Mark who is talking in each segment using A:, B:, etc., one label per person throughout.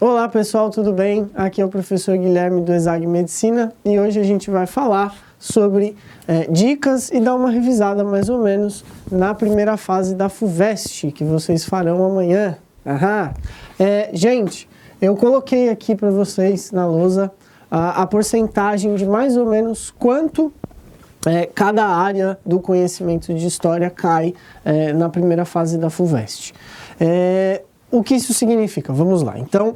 A: Olá pessoal, tudo bem? Aqui é o professor Guilherme do ESAG Medicina e hoje a gente vai falar sobre dicas e dar uma revisada mais ou menos na primeira fase da FUVEST que vocês farão amanhã. Gente, eu coloquei aqui para vocês na lousa a porcentagem de mais ou menos quanto cada área do conhecimento de história cai na primeira fase da FUVEST. O que isso significa? Vamos lá. Então,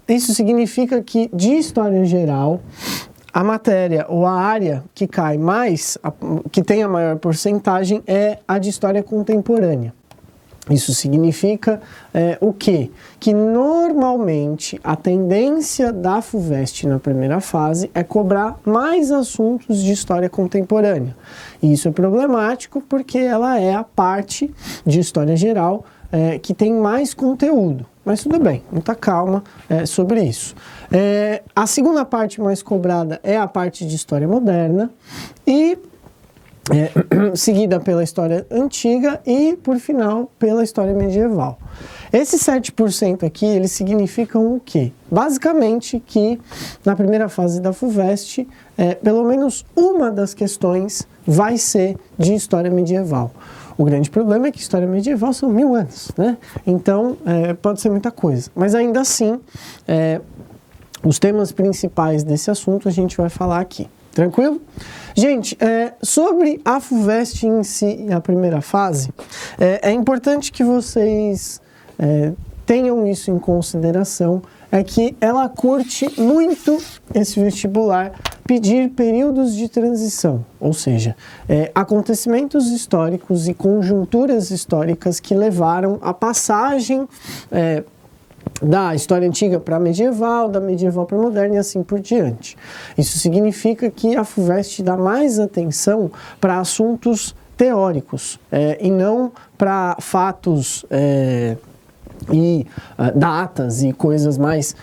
A: isso significa que de história geral, a matéria ou a área que cai mais, que tem a maior porcentagem, é a de história contemporânea. Isso significa o quê? Que normalmente a tendência da FUVEST na primeira fase é cobrar mais assuntos de história contemporânea. E isso é problemático porque ela é a parte de história geral que tem mais conteúdo. Mas tudo bem, muita calma sobre isso. A segunda parte mais cobrada é a parte de história moderna e seguida pela história antiga e, por final, pela história medieval. Esses 7% aqui, eles significam o quê? Basicamente que na primeira fase da FUVEST, pelo menos uma das questões vai ser de história medieval. O grande problema é que história medieval são 1000 anos, né? Então, pode ser muita coisa. Mas ainda assim, os temas principais desse assunto a gente vai falar aqui. Tranquilo? Gente, sobre a FUVEST em si, a primeira fase, é importante que vocês tenham isso em consideração, é que ela curte muito esse vestibular pedir períodos de transição, ou seja, acontecimentos históricos e conjunturas históricas que levaram a passagem da história antiga para a medieval, da medieval para a moderna e assim por diante. Isso significa que a FUVEST dá mais atenção para assuntos teóricos e não para fatos e datas e coisas mais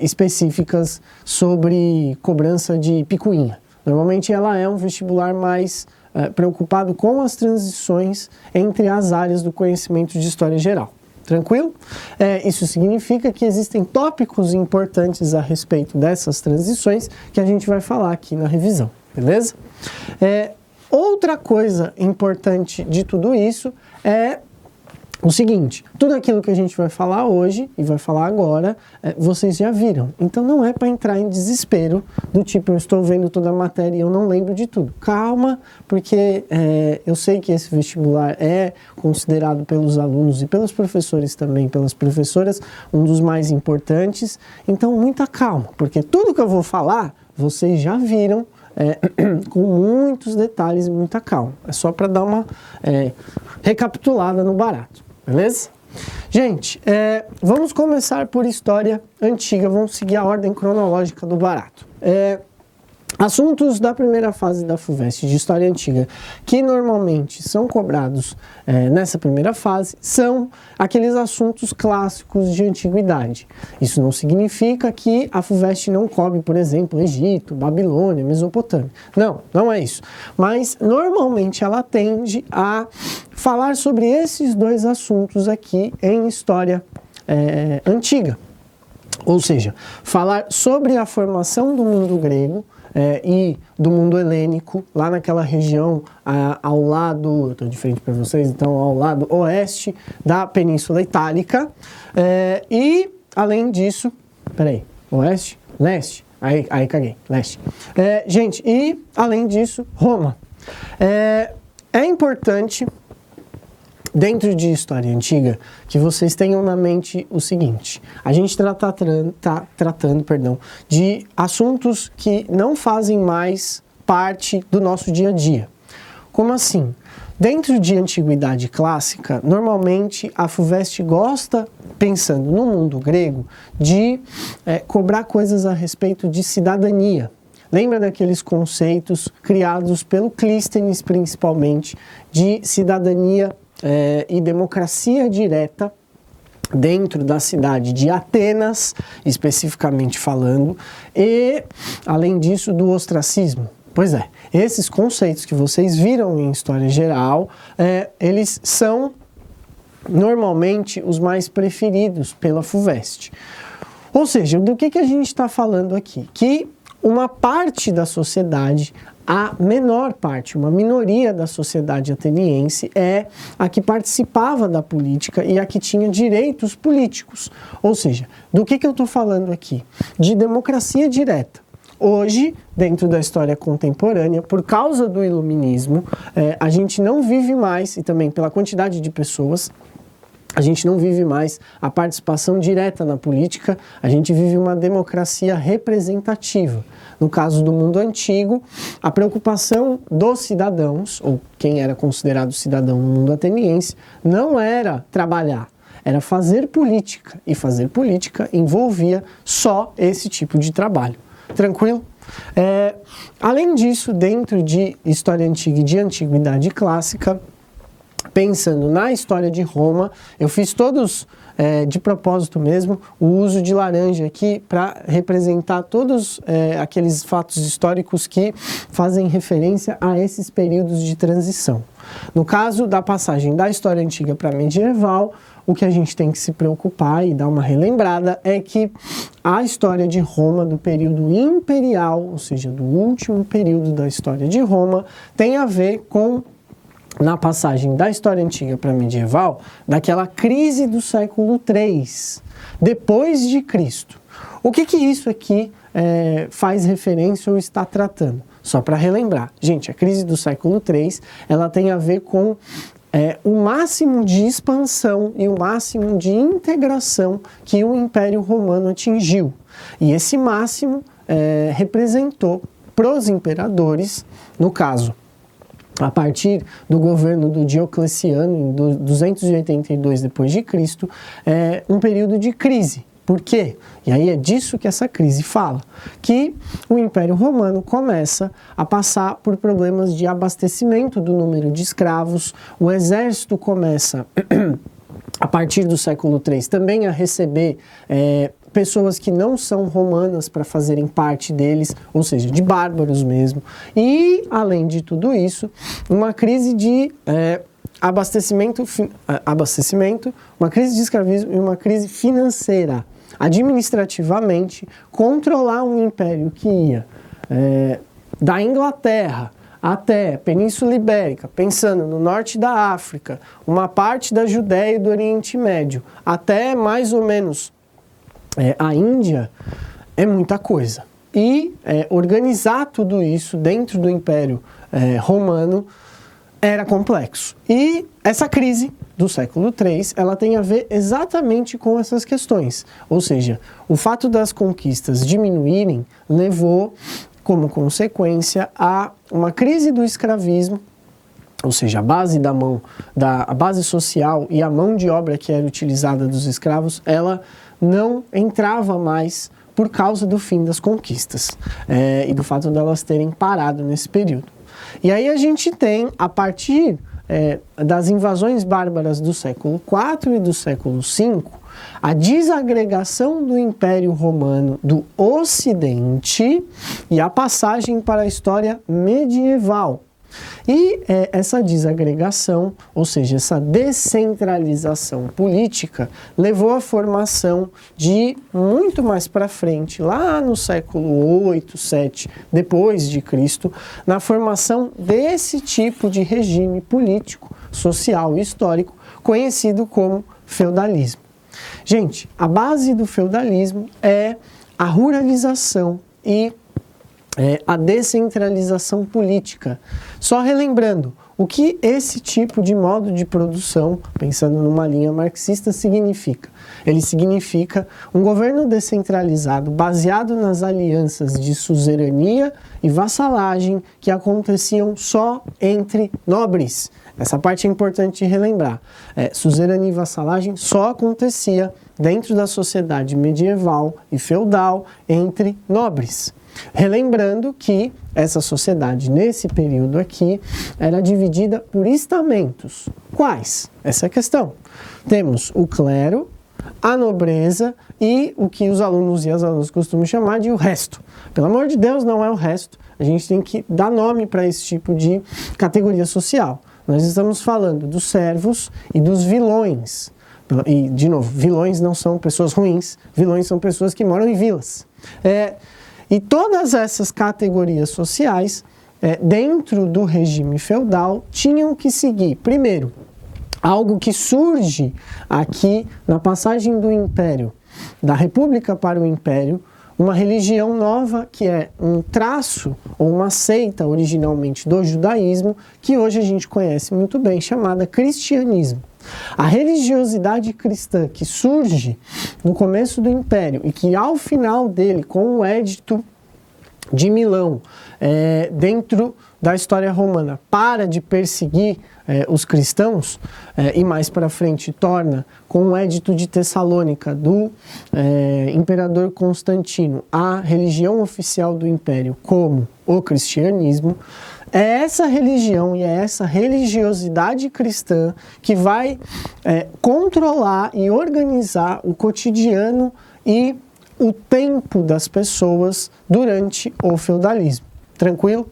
A: específicas sobre cobrança de picuinha. Normalmente ela é um vestibular mais preocupado com as transições entre as áreas do conhecimento de história geral. Tranquilo? Isso significa que existem tópicos importantes a respeito dessas transições que a gente vai falar aqui na revisão, beleza? Outra coisa importante de tudo isso é o seguinte, tudo aquilo que a gente vai falar hoje e vai falar agora, vocês já viram. Então não é para entrar em desespero do tipo, eu estou vendo toda a matéria e eu não lembro de tudo. Calma, porque eu sei que esse vestibular é considerado pelos alunos e pelos professores também, pelas professoras, um dos mais importantes. Então muita calma, porque tudo que eu vou falar, vocês já viram com muitos detalhes e muita calma. É só para dar uma recapitulada no barato. Beleza? Gente, vamos começar por história antiga, vamos seguir a ordem cronológica do barato. Assuntos da primeira fase da FUVEST de história antiga que normalmente são cobrados nessa primeira fase são aqueles assuntos clássicos de antiguidade. Isso não significa que a FUVEST não cobre, por exemplo, Egito, Babilônia, Mesopotâmia. Não, não é isso. Mas normalmente ela tende a falar sobre esses dois assuntos aqui em história antiga. Ou seja, falar sobre a formação do mundo grego e do mundo helênico, lá naquela região ao lado, eu estou de frente para vocês, então ao lado oeste da Península Itálica, e além disso, oeste, leste, aí caguei, leste. Gente, e além disso, Roma. É importante, dentro de história antiga, que vocês tenham na mente o seguinte: a gente está tratando de assuntos que não fazem mais parte do nosso dia a dia. Como assim? Dentro de antiguidade clássica, normalmente a FUVEST gosta, pensando no mundo grego, de cobrar coisas a respeito de cidadania. Lembra daqueles conceitos criados pelo Clístenes, principalmente, de cidadania e democracia direta dentro da cidade de Atenas, especificamente falando, e, além disso, do ostracismo. Pois é, esses conceitos que vocês viram em história geral, eles são normalmente os mais preferidos pela FUVEST. Ou seja, do que a gente está falando aqui? Que uma parte da sociedade, a menor parte, uma minoria da sociedade ateniense é a que participava da política e a que tinha direitos políticos. Ou seja, do que eu estou falando aqui? De democracia direta. Hoje, dentro da história contemporânea, por causa do iluminismo, a gente não vive mais, e também pela quantidade de pessoas, a gente não vive mais a participação direta na política, a gente vive uma democracia representativa. No caso do mundo antigo, a preocupação dos cidadãos, ou quem era considerado cidadão no mundo ateniense, não era trabalhar, era fazer política. E fazer política envolvia só esse tipo de trabalho. Tranquilo? Além disso, dentro de história antiga e de antiguidade clássica, pensando na história de Roma, eu fiz todos, de propósito mesmo, o uso de laranja aqui para representar todos aqueles fatos históricos que fazem referência a esses períodos de transição. No caso da passagem da história antiga para a medieval, o que a gente tem que se preocupar e dar uma relembrada é que a história de Roma do período imperial, ou seja, do último período da história de Roma, tem a ver com, na passagem da história antiga para a medieval, daquela crise do século III, depois de Cristo. O que isso aqui faz referência ou está tratando? Só para relembrar. Gente, a crise do século III, ela tem a ver com o máximo de expansão e o máximo de integração que o Império Romano atingiu. E esse máximo representou para os imperadores, no caso, a partir do governo do Diocleciano, em 282 d.C., um período de crise. Por quê? E aí é disso que essa crise fala, que o Império Romano começa a passar por problemas de abastecimento do número de escravos, o exército começa, a partir do século III, também a receber pessoas que não são romanas para fazerem parte deles, ou seja, de bárbaros mesmo. E, além de tudo isso, uma crise de abastecimento, uma crise de escravismo e uma crise financeira. Administrativamente, controlar um império que ia da Inglaterra até Península Ibérica, pensando no norte da África, uma parte da Judéia e do Oriente Médio, até mais ou menos a Índia, é muita coisa. E organizar tudo isso dentro do Império Romano era complexo. E essa crise do século III, ela tem a ver exatamente com essas questões. Ou seja, o fato das conquistas diminuírem levou, como consequência, a uma crise do escravismo, ou seja, a base social e a mão de obra que era utilizada dos escravos, ela não entrava mais por causa do fim das conquistas e do fato delas terem parado nesse período. E aí a gente tem, a partir das invasões bárbaras do século IV e do século V, a desagregação do Império Romano do Ocidente e a passagem para a história medieval. E essa desagregação, ou seja, essa descentralização política, levou à formação de, muito mais para frente, lá no século VIII, VII, depois de Cristo, na formação desse tipo de regime político, social e histórico, conhecido como feudalismo. Gente, a base do feudalismo é a ruralização e a descentralização política. Só relembrando, o que esse tipo de modo de produção, pensando numa linha marxista, significa? Ele significa um governo descentralizado baseado nas alianças de suzerania e vassalagem que aconteciam só entre nobres. Essa parte é importante de relembrar. Suzerania e vassalagem só acontecia dentro da sociedade medieval e feudal entre nobres. Relembrando que essa sociedade, nesse período aqui, era dividida por estamentos. Quais? Essa é a questão. Temos o clero, a nobreza e o que os alunos e as alunas costumam chamar de o resto. Pelo amor de Deus, não é o resto. A gente tem que dar nome para esse tipo de categoria social. Nós estamos falando dos servos e dos vilões. E, de novo, vilões não são pessoas ruins, vilões são pessoas que moram em vilas. E todas essas categorias sociais, dentro do regime feudal, tinham que seguir, primeiro, algo que surge aqui na passagem do Império, da República para o Império, uma religião nova que é um traço ou uma seita originalmente do judaísmo, que hoje a gente conhece muito bem, chamada cristianismo. A religiosidade cristã que surge no começo do Império e que ao final dele, com o Édito de Milão, dentro da história romana, para de perseguir os cristãos, e mais para frente torna, com o Édito de Tessalônica do imperador Constantino, a religião oficial do Império como o cristianismo. É essa religião e é essa religiosidade cristã que vai controlar e organizar o cotidiano e o tempo das pessoas durante o feudalismo. Tranquilo?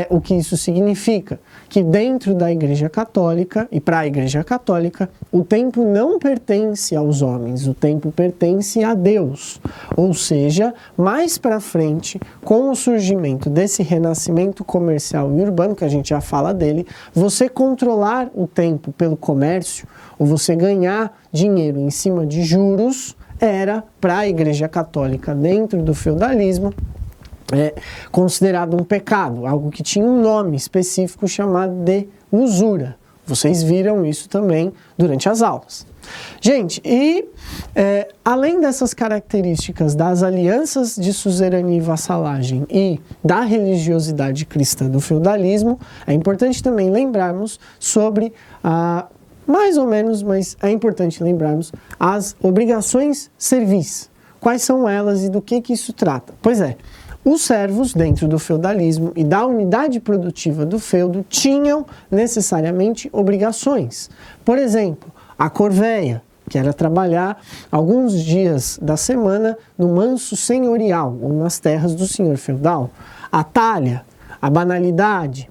A: O que isso significa? Que dentro da Igreja Católica e para a Igreja Católica, o tempo não pertence aos homens, o tempo pertence a Deus. Ou seja, mais para frente, com o surgimento desse renascimento comercial e urbano, que a gente já fala dele, você controlar o tempo pelo comércio, ou você ganhar dinheiro em cima de juros, era para a Igreja Católica, dentro do feudalismo, considerado um pecado, algo que tinha um nome específico chamado de usura. Vocês viram isso também durante as aulas. Gente, além dessas características das alianças de suzerania e vassalagem e da religiosidade cristã do feudalismo, é importante também lembrarmos sobre mais ou menos, mas é importante lembrarmos as obrigações servis. Quais são elas e do que isso trata? Pois os servos, dentro do feudalismo e da unidade produtiva do feudo, tinham necessariamente obrigações. Por exemplo, a corveia, que era trabalhar alguns dias da semana no manso senhorial, ou nas terras do senhor feudal. A talha, a banalidade,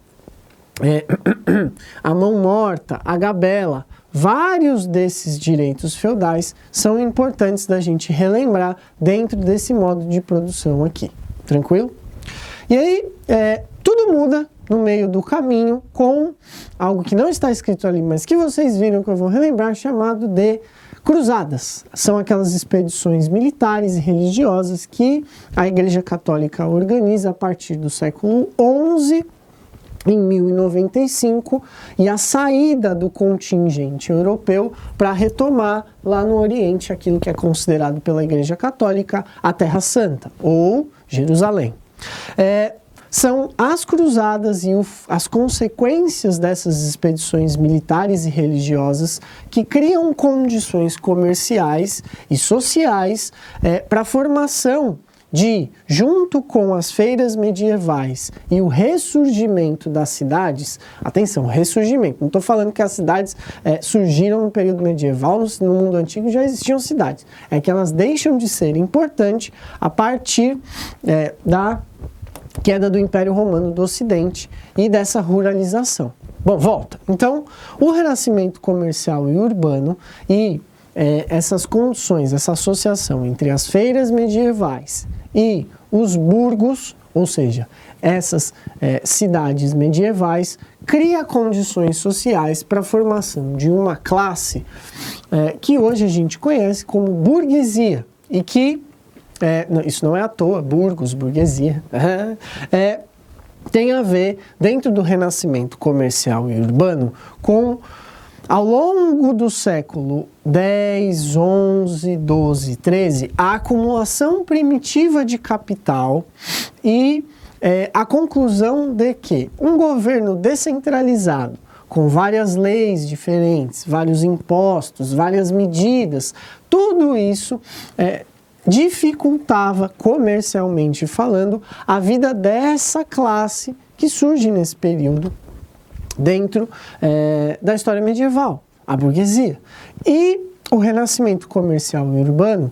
A: a mão morta, a gabela. Vários desses direitos feudais são importantes da gente relembrar dentro desse modo de produção aqui. Tranquilo? E aí, tudo muda no meio do caminho com algo que não está escrito ali, mas que vocês viram que eu vou relembrar, chamado de cruzadas. São aquelas expedições militares e religiosas que a Igreja Católica organiza a partir do século XI, em 1095, e a saída do contingente europeu para retomar lá no Oriente aquilo que é considerado pela Igreja Católica a Terra Santa, ou Jerusalém. São as cruzadas e as consequências dessas expedições militares e religiosas que criam condições comerciais e sociais para a formação junto com as feiras medievais e o ressurgimento das cidades, atenção, ressurgimento, não estou falando que as cidades surgiram no período medieval, no mundo antigo já existiam cidades, é que elas deixam de ser importantes a partir da queda do Império Romano do Ocidente e dessa ruralização. Bom, volta. Então, o renascimento comercial e urbano e essas condições, essa associação entre as feiras medievais e os burgos, ou seja, essas cidades medievais, cria condições sociais para a formação de uma classe que hoje a gente conhece como burguesia e que, isso não é à toa, burgos, burguesia, tem a ver, dentro do renascimento comercial e urbano, com, ao longo do século X, XI, XII, XIII, a acumulação primitiva de capital e a conclusão de que um governo descentralizado, com várias leis diferentes, vários impostos, várias medidas, tudo isso dificultava, comercialmente falando, a vida dessa classe que surge nesse período dentro da história medieval, a burguesia. E o renascimento comercial e urbano,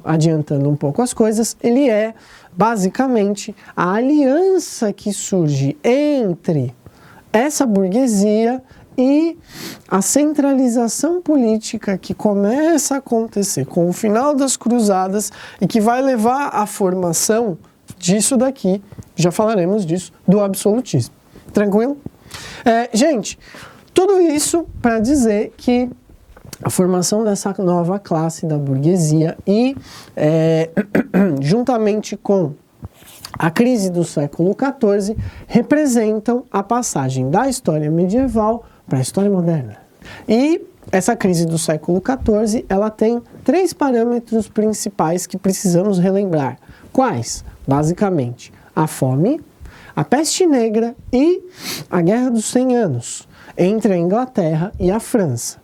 A: adiantando um pouco as coisas, ele é basicamente a aliança que surge entre essa burguesia e a centralização política que começa a acontecer com o final das cruzadas e que vai levar à formação disso daqui, já falaremos disso, do absolutismo. Tranquilo? Gente, tudo isso para dizer que a formação dessa nova classe da burguesia e, juntamente com a crise do século XIV, representam a passagem da história medieval para a história moderna. E essa crise do século XIV, ela tem 3 parâmetros principais que precisamos relembrar. Quais? Basicamente, a fome, a peste negra e a Guerra dos 100 Anos, entre a Inglaterra e a França.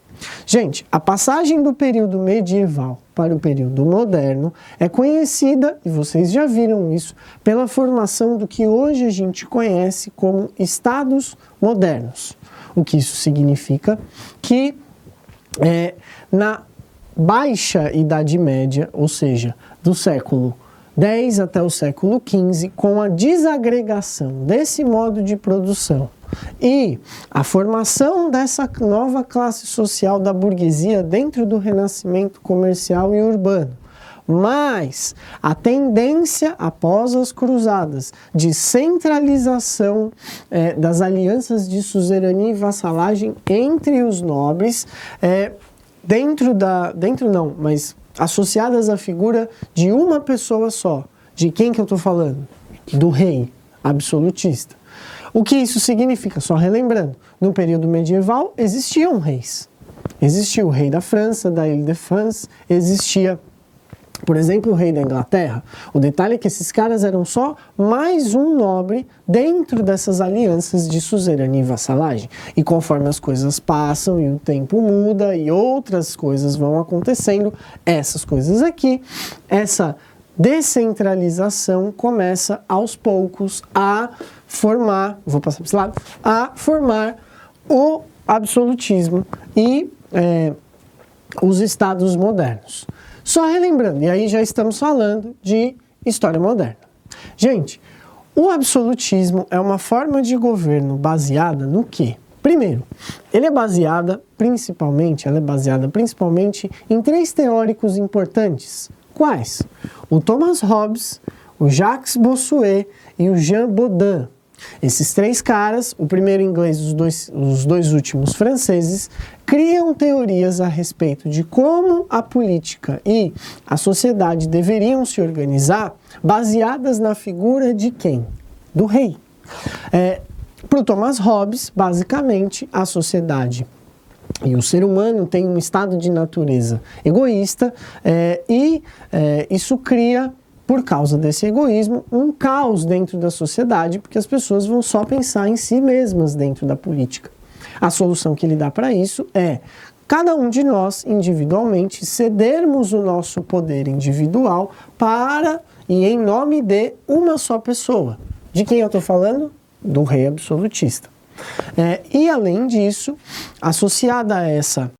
A: Gente, a passagem do período medieval para o período moderno é conhecida, e vocês já viram isso, pela formação do que hoje a gente conhece como estados modernos. O que isso significa? Que na Baixa Idade Média, ou seja, do século X até o século XV, com a desagregação desse modo de produção e a formação dessa nova classe social da burguesia dentro do renascimento comercial e urbano, mas a tendência após as cruzadas de centralização das alianças de suzerania e vassalagem entre os nobres, mas associadas à figura de uma pessoa só. De quem que eu estou falando? Do rei absolutista. O que isso significa? Só relembrando, no período medieval existiam reis. Existia o rei da França, da Ile-de-France, existia, por exemplo, o rei da Inglaterra. O detalhe é que esses caras eram só mais um nobre dentro dessas alianças de suzerania e vassalagem. E conforme as coisas passam e o tempo muda e outras coisas vão acontecendo, essas coisas aqui, essa descentralização começa aos poucos a formar, vou passar para esse lado, a formar o absolutismo e os estados modernos. Só relembrando, e aí já estamos falando de história moderna. Gente, o absolutismo é uma forma de governo baseada no quê? Primeiro, ela é baseada principalmente em 3 teóricos importantes. Quais? O Thomas Hobbes, o Jacques Bossuet e o Jean Bodin. Esses 3 caras, o primeiro inglês e os dois últimos franceses, criam teorias a respeito de como a política e a sociedade deveriam se organizar, baseadas na figura de quem? Do rei. Para o Thomas Hobbes, basicamente, a sociedade e o ser humano tem um estado de natureza egoísta isso cria, por causa desse egoísmo, um caos dentro da sociedade, porque as pessoas vão só pensar em si mesmas dentro da política. A solução que ele dá para isso é cada um de nós, individualmente, cedermos o nosso poder individual para e em nome de uma só pessoa. De quem eu estou falando? Do rei absolutista. E além disso, associada a essa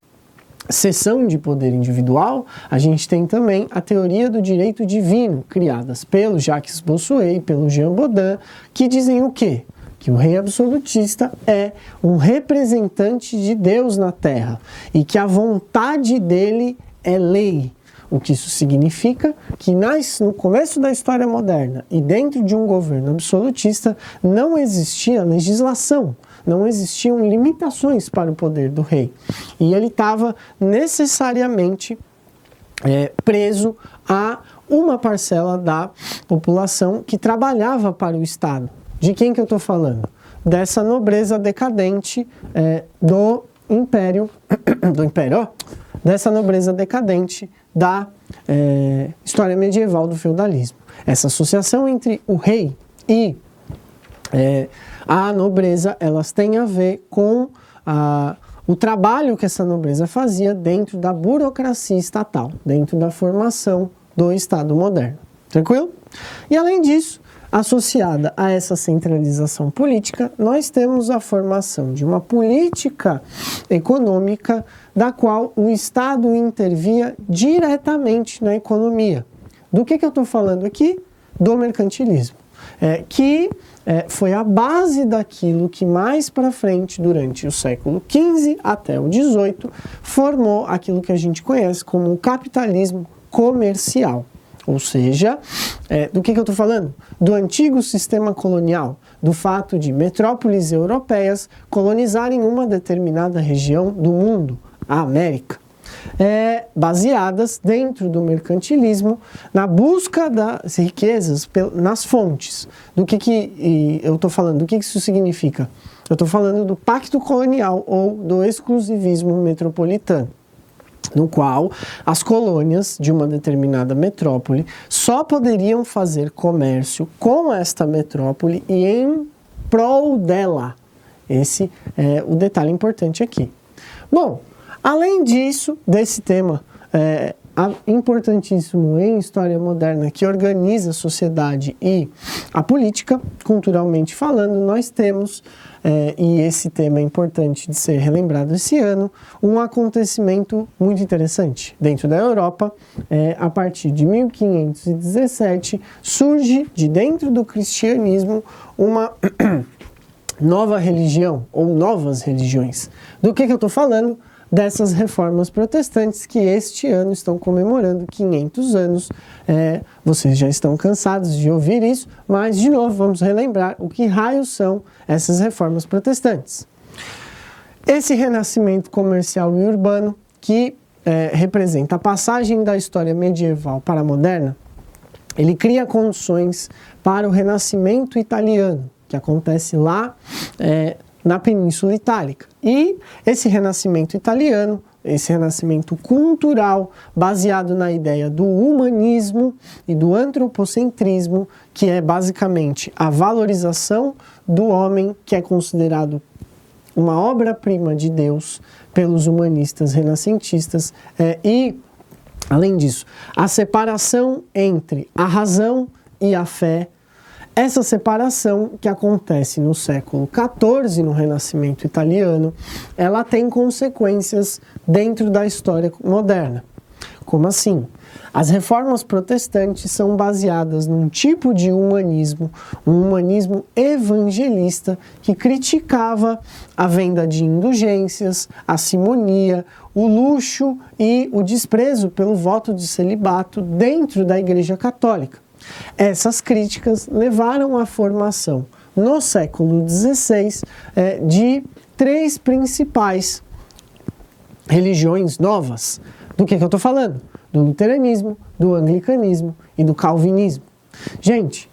A: cessão de poder individual, a gente tem também a teoria do direito divino, criadas pelo Jacques Bossuet e pelo Jean Bodin, que dizem o quê? Que o rei absolutista é um representante de Deus na Terra e que a vontade dele é lei. O que isso significa? Que no começo da história moderna e dentro de um governo absolutista não existia legislação, não existiam limitações para o poder do rei. E ele estava necessariamente preso a uma parcela da população que trabalhava para o Estado. De quem que eu estou falando? Dessa nobreza decadente do Império, dessa nobreza decadente da história medieval do feudalismo. Essa associação entre o rei e a nobreza, elas têm a ver com o trabalho que essa nobreza fazia dentro da burocracia estatal, dentro da formação do Estado moderno. Tranquilo? E além disso, associada a essa centralização política, nós temos a formação de uma política econômica da qual o Estado intervia diretamente na economia. Do que eu estou falando aqui? Do mercantilismo. Que foi a base daquilo que mais para frente, durante o século XV até o XVIII, formou aquilo que a gente conhece como o capitalismo comercial. Ou seja, do que eu estou falando? Do antigo sistema colonial, do fato de metrópoles europeias colonizarem uma determinada região do mundo, a América. Baseadas dentro do mercantilismo, na busca das riquezas nas fontes. Do que eu estou falando? Do que isso significa? Eu estou falando do pacto colonial ou do exclusivismo metropolitano, no qual as colônias de uma determinada metrópole só poderiam fazer comércio com esta metrópole e em prol dela. Esse é o detalhe importante aqui. Bom, além disso, desse tema importantíssimo em história moderna que organiza a sociedade e a política, culturalmente falando, nós temos, e esse tema é importante de ser relembrado esse ano, um acontecimento muito interessante. Dentro da Europa, a partir de 1517, surge de dentro do cristianismo uma nova religião, ou novas religiões. Do que eu estou falando? Dessas reformas protestantes que este ano estão comemorando 500 anos. Vocês já estão cansados de ouvir isso, mas de novo vamos relembrar o que raios são essas reformas protestantes. Esse renascimento comercial e urbano que representa a passagem da história medieval para a moderna, ele cria condições para o renascimento italiano, que acontece lá na Península Itálica. E esse renascimento italiano, esse renascimento cultural, baseado na ideia do humanismo e do antropocentrismo, que é basicamente a valorização do homem, que é considerado uma obra-prima de Deus pelos humanistas renascentistas, e, além disso, a separação entre a razão e a fé. Essa separação que acontece no século XIV, no Renascimento italiano, ela tem consequências dentro da história moderna. Como assim? As reformas protestantes são baseadas num tipo de humanismo, um humanismo evangelista que criticava a venda de indulgências, a simonia, o luxo e o desprezo pelo voto de celibato dentro da Igreja Católica. Essas críticas levaram à formação, no século XVI, de três principais religiões novas. Do que eu estou falando? Do luteranismo, do anglicanismo e do calvinismo. Gente,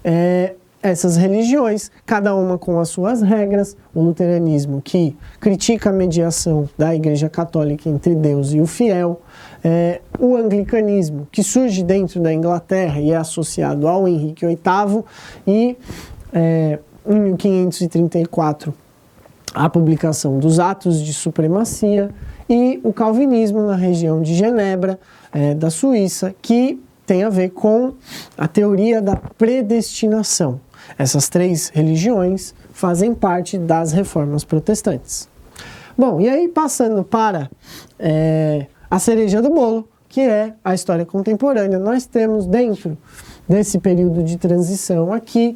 A: essas religiões, cada uma com as suas regras, o luteranismo que critica a mediação da Igreja Católica entre Deus e o fiel, o anglicanismo que surge dentro da Inglaterra e é associado ao Henrique VIII, e em 1534 a publicação dos Atos de Supremacia, e o calvinismo na região de Genebra, da Suíça, que tem a ver com a teoria da predestinação. Essas três religiões fazem parte das reformas protestantes. Bom, e aí passando para a cereja do bolo, que é a história contemporânea, nós temos dentro desse período de transição aqui,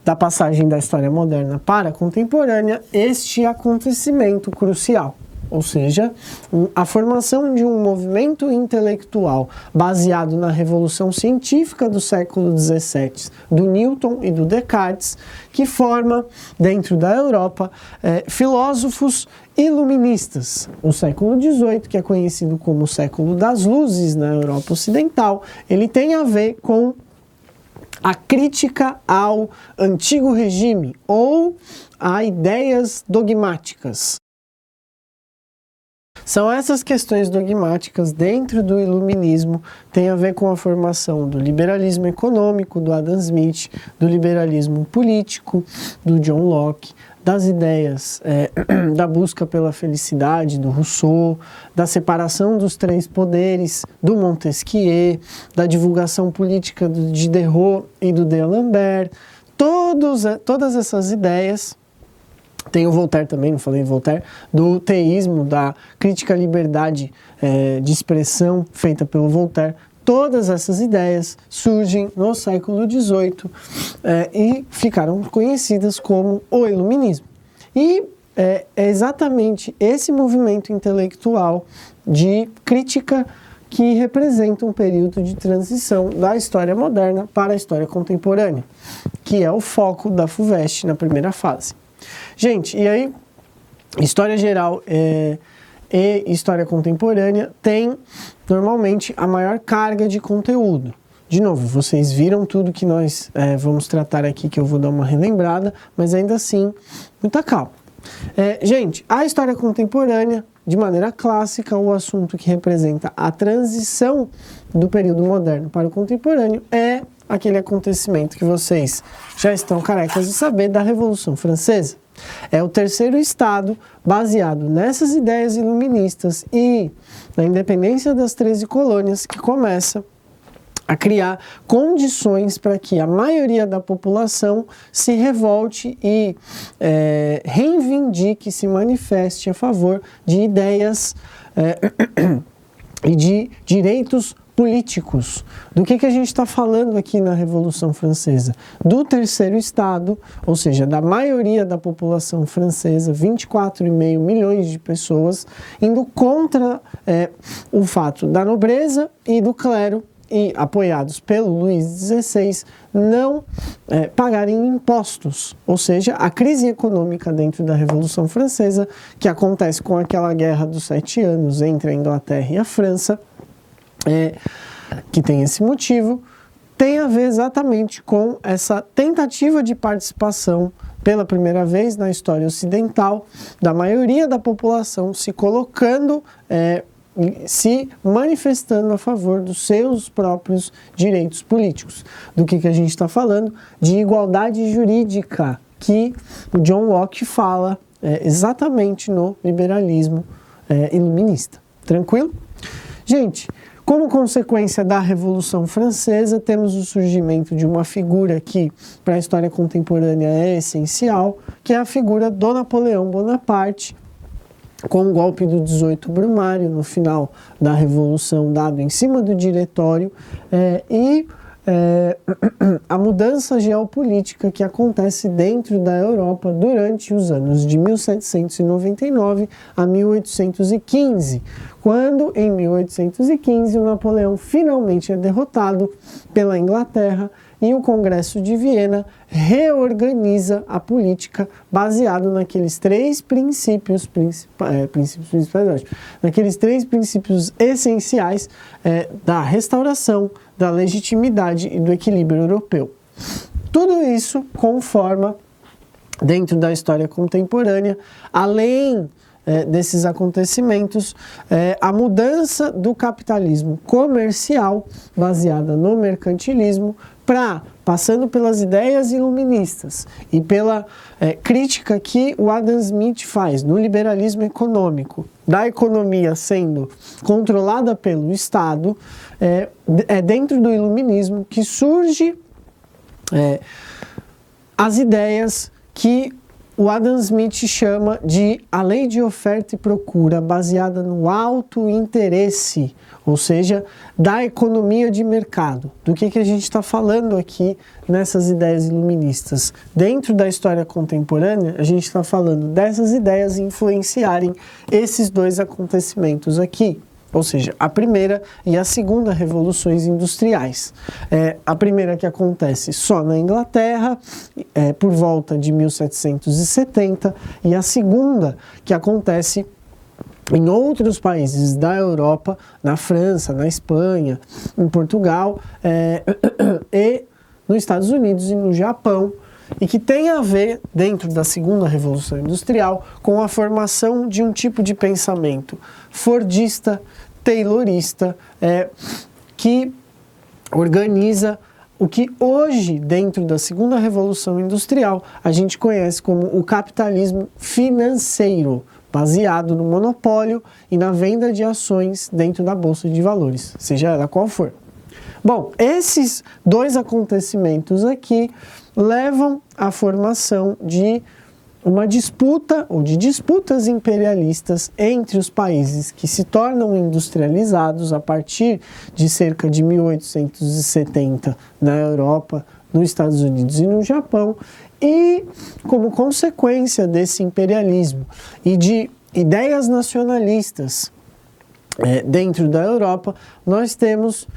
A: da passagem da história moderna para a contemporânea, este acontecimento crucial. Ou seja, a formação de um movimento intelectual baseado na revolução científica do século XVII, do Newton e do Descartes, que forma, dentro da Europa, filósofos iluministas. O século XVIII, que é conhecido como o século das luzes na Europa Ocidental, ele tem a ver com a crítica ao antigo regime ou a ideias dogmáticas. São essas questões dogmáticas dentro do iluminismo, tem a ver com a formação do liberalismo econômico, do Adam Smith, do liberalismo político, do John Locke, das ideias da busca pela felicidade, do Rousseau, da separação dos três poderes, do Montesquieu, da divulgação política de Diderot e do D'Alembert. Todas essas ideias. Tem o Voltaire também, não falei Voltaire, do teísmo, da crítica à liberdade de expressão feita pelo Voltaire. todas essas ideias surgem no século XVIII e ficaram conhecidas como o Iluminismo. E é exatamente esse movimento intelectual de crítica que representa um período de transição da história moderna para a história contemporânea, que é o foco da FUVEST na primeira fase. Gente, e aí, história geral e história contemporânea tem normalmente a maior carga de conteúdo. De novo, vocês viram tudo que nós vamos tratar aqui, que eu vou dar uma relembrada, mas ainda assim, muita calma. Gente, a história contemporânea, de maneira clássica, o assunto que representa a transição do período moderno para o contemporâneo é aquele acontecimento que vocês já estão carecas de saber, da Revolução Francesa. É o terceiro estado baseado nessas ideias iluministas e na independência das 13 colônias que começa a criar condições para que a maioria da população se revolte e reivindique, se manifeste a favor de ideias e de direitos políticos. Do que a gente está falando aqui na Revolução Francesa? Do terceiro estado, ou seja, da maioria da população francesa, 24,5 milhões de pessoas, indo contra o fato da nobreza e do clero, e apoiados pelo Luís XVI, não pagarem impostos. Ou seja, a crise econômica dentro da Revolução Francesa, que acontece com aquela guerra dos 7 anos entre a Inglaterra e a França, que tem esse motivo, tem a ver exatamente com essa tentativa de participação pela primeira vez na história ocidental da maioria da população se colocando se manifestando a favor dos seus próprios direitos políticos. Do que a gente está falando? De igualdade jurídica, que o John Locke fala exatamente no liberalismo iluminista. Tranquilo? Gente, como consequência da Revolução Francesa, temos o surgimento de uma figura que, para a história contemporânea, é essencial, que é a figura do Napoleão Bonaparte, com o golpe do 18 Brumário, no final da Revolução, dado em cima do Diretório, a mudança geopolítica que acontece dentro da Europa durante os anos de 1799 a 1815, quando, em 1815, o Napoleão finalmente é derrotado pela Inglaterra e o Congresso de Viena reorganiza a política baseado naqueles 3 princípios naqueles 3 princípios essenciais da restauração, da legitimidade e do equilíbrio europeu. Tudo isso conforma, dentro da história contemporânea, além desses acontecimentos, a mudança do capitalismo comercial, baseada no mercantilismo, passando pelas ideias iluministas e pela crítica que o Adam Smith faz no liberalismo econômico, da economia sendo controlada pelo Estado, dentro do iluminismo que surge as ideias que o Adam Smith chama de a lei de oferta e procura, baseada no alto interesse, ou seja, da economia de mercado. Do que a gente está falando aqui nessas ideias iluministas? Dentro da história contemporânea, a gente está falando dessas ideias influenciarem esses 2 acontecimentos aqui. Ou seja, a primeira e a segunda revoluções industriais. A primeira que acontece só na Inglaterra, por volta de 1770, e a segunda que acontece em outros países da Europa, na França, na Espanha, em Portugal, e nos Estados Unidos e no Japão, e que tem a ver, dentro da segunda Revolução Industrial, com a formação de um tipo de pensamento fordista, taylorista, que organiza o que hoje, dentro da segunda Revolução Industrial, a gente conhece como o capitalismo financeiro, baseado no monopólio e na venda de ações dentro da Bolsa de Valores, seja ela qual for. Bom, esses 2 acontecimentos aqui levam à formação de uma disputa ou de disputas imperialistas entre os países que se tornam industrializados a partir de cerca de 1870 na Europa, nos Estados Unidos e no Japão, e como consequência desse imperialismo e de ideias nacionalistas dentro da Europa, nós temos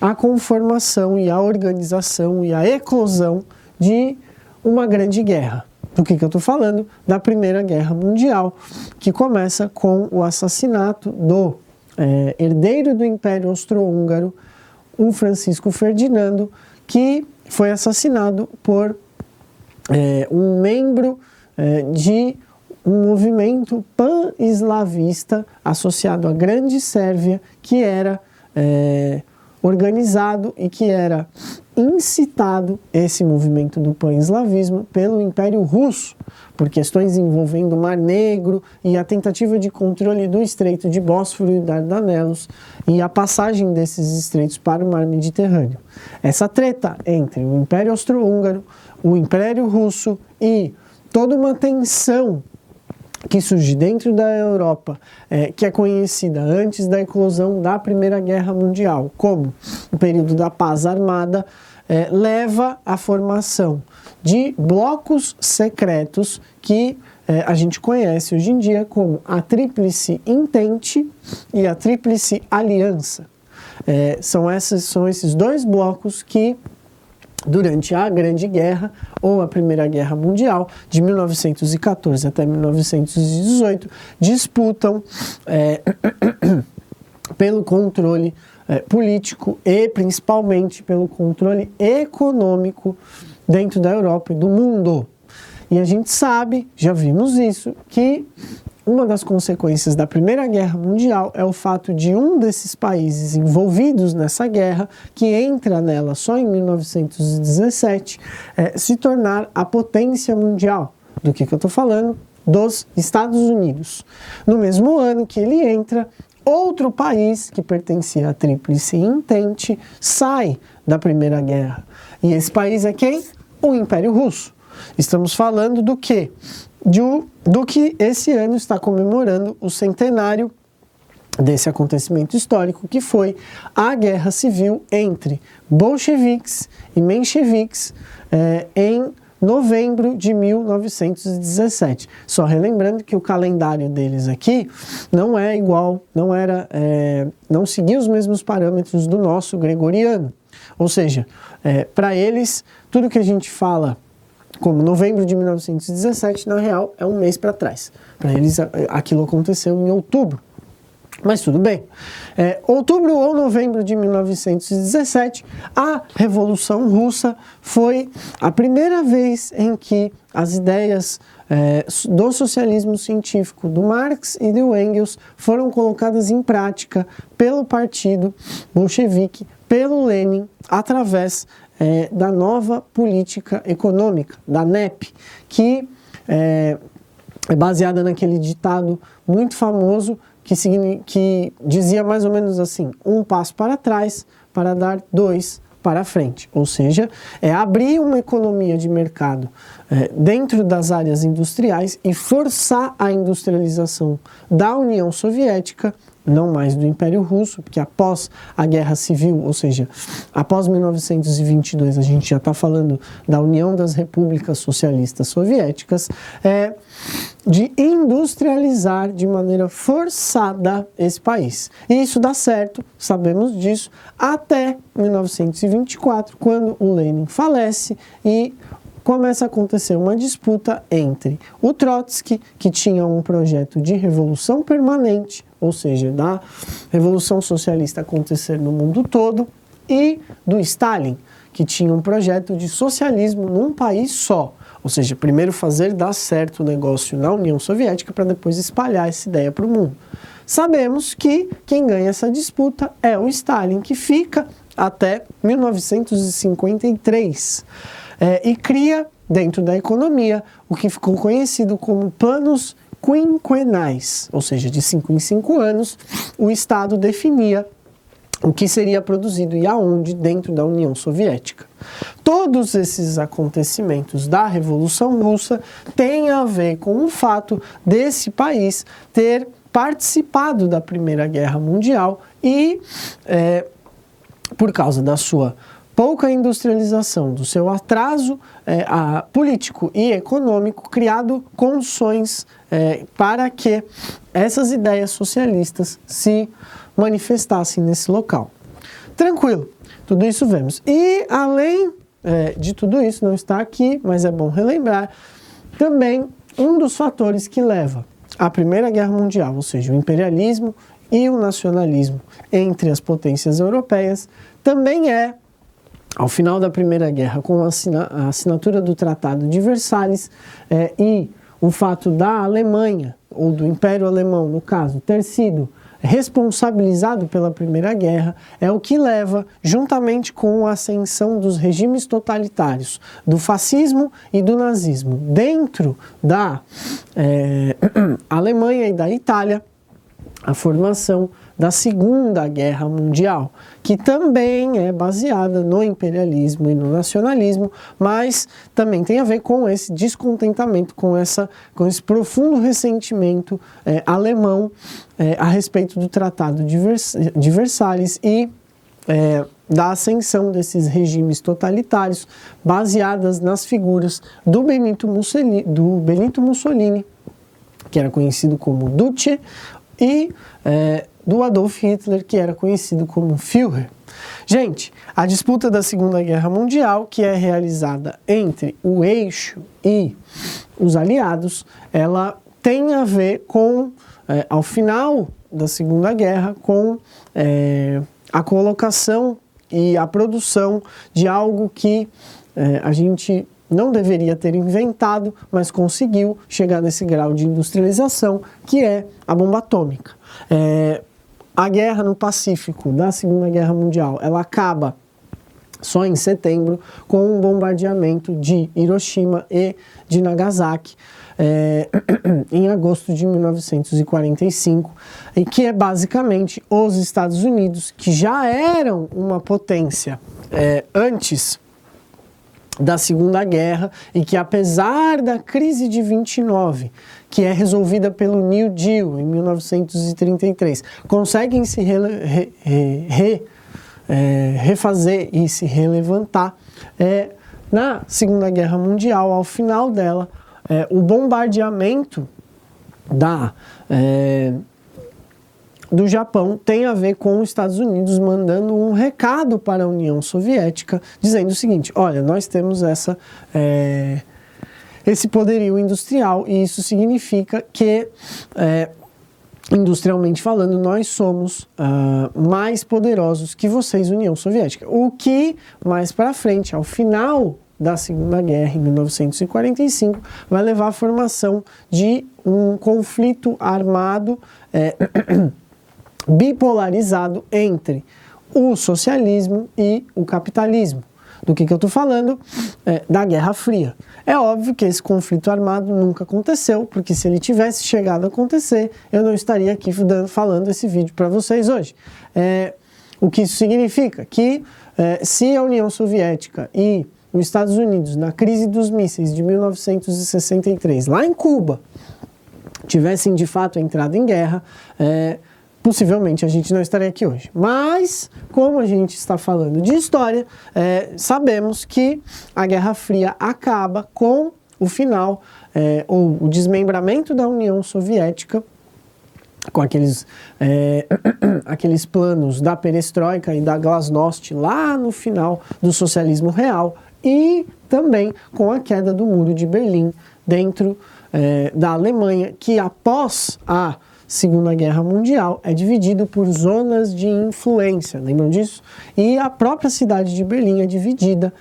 A: a conformação e a organização e a eclosão de uma grande guerra. Do que eu estou falando? Da Primeira Guerra Mundial, que começa com o assassinato do herdeiro do Império Austro-Húngaro, o Francisco Ferdinando, que foi assassinado por um membro de um movimento pan-eslavista associado à Grande Sérvia, que era organizado e que era incitado, esse movimento do pan-eslavismo, pelo Império Russo, por questões envolvendo o Mar Negro e a tentativa de controle do Estreito de Bósforo e Dardanelos e a passagem desses estreitos para o Mar Mediterrâneo. Essa treta entre o Império Austro-Húngaro, o Império Russo e toda uma tensão que surge dentro da Europa, que é conhecida antes da eclosão da Primeira Guerra Mundial, como o período da paz armada, leva à formação de blocos secretos que a gente conhece hoje em dia como a Tríplice Entente e a Tríplice Aliança. São esses dois blocos que, durante a Grande Guerra, ou a Primeira Guerra Mundial, de 1914 até 1918, disputam pelo controle político e, principalmente, pelo controle econômico dentro da Europa e do mundo. E a gente sabe, já vimos isso, que uma das consequências da Primeira Guerra Mundial é o fato de um desses países envolvidos nessa guerra, que entra nela só em 1917, se tornar a potência mundial. Do que eu estou falando? Dos Estados Unidos. No mesmo ano que ele entra, outro país que pertencia à Tríplice Entente sai da Primeira Guerra. E esse país é quem? O Império Russo. Estamos falando do quê? Do que esse ano está comemorando o centenário desse acontecimento histórico, que foi a Guerra Civil entre bolcheviques e mencheviques em novembro de 1917. Só relembrando que o calendário deles aqui não é igual, não seguia os mesmos parâmetros do nosso gregoriano. Ou seja, para eles, tudo que a gente fala como novembro de 1917, na real, é um mês para trás. Para eles, aquilo aconteceu em outubro. Mas tudo bem. Outubro ou novembro de 1917, a Revolução Russa foi a primeira vez em que as ideias do socialismo científico, do Marx e do Engels, foram colocadas em prática pelo partido bolchevique, pelo Lenin, através da nova política econômica, da NEP, que é baseada naquele ditado muito famoso que dizia mais ou menos assim: um passo para trás para dar dois para frente. Ou seja, é abrir uma economia de mercado dentro das áreas industriais e forçar a industrialização da União Soviética, não mais do Império Russo, porque após a Guerra Civil, ou seja, após 1922, a gente já está falando da União das Repúblicas Socialistas Soviéticas, de industrializar de maneira forçada esse país. E isso dá certo, sabemos disso, até 1924, quando o Lenin falece e começa a acontecer uma disputa entre o Trotsky, que tinha um projeto de revolução permanente, ou seja, da revolução socialista acontecer no mundo todo, e do Stalin, que tinha um projeto de socialismo num país só. Ou seja, primeiro dar certo o negócio na União Soviética para depois espalhar essa ideia para o mundo. Sabemos que quem ganha essa disputa é o Stalin, que fica até 1953 e cria, dentro da economia, o que ficou conhecido como planos quinquenais, ou seja, de 5 em 5 anos, o Estado definia o que seria produzido e aonde dentro da União Soviética. todos esses acontecimentos da Revolução Russa têm a ver com o fato desse país ter participado da Primeira Guerra Mundial e, por causa da sua pouca industrialização, do seu atraso político e econômico, criado condições para que essas ideias socialistas se manifestassem nesse local. Tranquilo, tudo isso vemos. E além de tudo isso, não está aqui, mas é bom relembrar, também um dos fatores que leva à Primeira Guerra Mundial, ou seja, o imperialismo e o nacionalismo entre as potências europeias, também ao final da Primeira Guerra, com a assinatura do Tratado de Versalhes e o fato da Alemanha, ou do Império Alemão, no caso, ter sido responsabilizado pela Primeira Guerra, é o que leva, juntamente com a ascensão dos regimes totalitários, do fascismo e do nazismo, dentro da Alemanha e da Itália, a formação da Segunda Guerra Mundial, que também é baseada no imperialismo e no nacionalismo, mas também tem a ver com esse descontentamento, com esse profundo ressentimento alemão a respeito do Tratado de Versalhes e da ascensão desses regimes totalitários baseadas nas figuras do Benito Mussolini, que era conhecido como Duce, e do Adolf Hitler, que era conhecido como Führer. Gente, a disputa da Segunda Guerra Mundial, que é realizada entre o eixo e os aliados, ela tem a ver com, ao final da Segunda Guerra, com a colocação e a produção de algo que a gente não deveria ter inventado, mas conseguiu chegar nesse grau de industrialização, que é a bomba atômica. A guerra no Pacífico da Segunda Guerra Mundial, ela acaba só em setembro com um bombardeamento de Hiroshima e de Nagasaki em agosto de 1945, e que é basicamente os Estados Unidos, que já eram uma potência antes da Segunda Guerra e que, apesar da crise de 29, que é resolvida pelo New Deal em 1933, conseguem se refazer e se relevantar. Na Segunda Guerra Mundial, ao final dela, o bombardeamento do Japão tem a ver com os Estados Unidos mandando um recado para a União Soviética, dizendo o seguinte: olha, nós temos esse poderio industrial e isso significa que, industrialmente falando, nós somos mais poderosos que vocês, União Soviética. O que, mais para frente, ao final da Segunda Guerra, em 1945, vai levar à formação de um conflito armado bipolarizado entre o socialismo e o capitalismo. Do que eu estou falando? Da Guerra Fria. É óbvio que esse conflito armado nunca aconteceu, porque se ele tivesse chegado a acontecer, eu não estaria aqui falando esse vídeo para vocês hoje. O que isso significa? Que se a União Soviética e os Estados Unidos, na crise dos mísseis de 1963, lá em Cuba, tivessem de fato entrado em guerra, possivelmente a gente não estaria aqui hoje. Mas, como a gente está falando de história, sabemos que a Guerra Fria acaba com o final, ou o desmembramento da União Soviética, com aqueles planos da perestroika e da glasnost lá no final do socialismo real, e também com a queda do Muro de Berlim dentro da Alemanha, que após a Segunda Guerra Mundial é dividido por zonas de influência, lembram disso? E a própria cidade de Berlim é dividida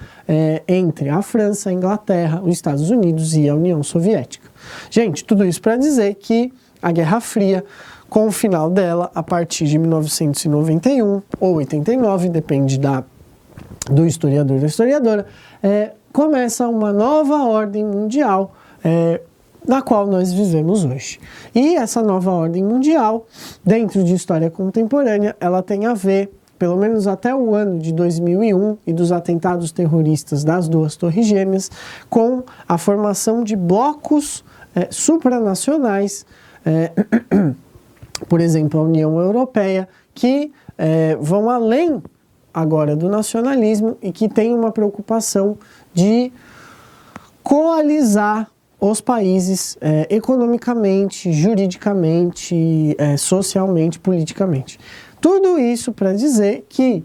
A: entre a França, a Inglaterra, os Estados Unidos e a União Soviética. Gente, tudo isso para dizer que a Guerra Fria, com o final dela, a partir de 1991 ou 89, depende do historiador ou da historiadora, começa uma nova ordem mundial na qual nós vivemos hoje. E essa nova ordem mundial, dentro de história contemporânea, ela tem a ver pelo menos até o ano de 2001 e dos atentados terroristas das duas Torres Gêmeas, com a formação de blocos supranacionais, por exemplo, a União Europeia, que vão além agora do nacionalismo e que tem uma preocupação de coalizar os países economicamente, juridicamente, socialmente, politicamente. Tudo isso para dizer que,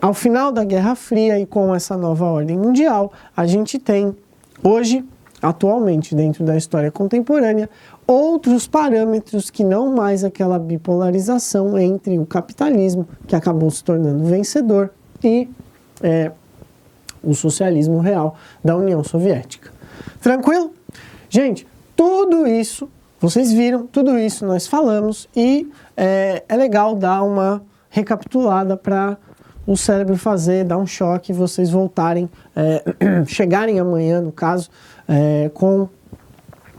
A: ao final da Guerra Fria e com essa nova ordem mundial, a gente tem hoje, atualmente, dentro da história contemporânea, outros parâmetros que não mais aquela bipolarização entre o capitalismo, que acabou se tornando vencedor, e o socialismo real da União Soviética. Tranquilo? Gente, tudo isso, vocês viram, tudo isso nós falamos e é legal dar uma recapitulada para o cérebro dar um choque e vocês voltarem, chegarem amanhã, no caso, com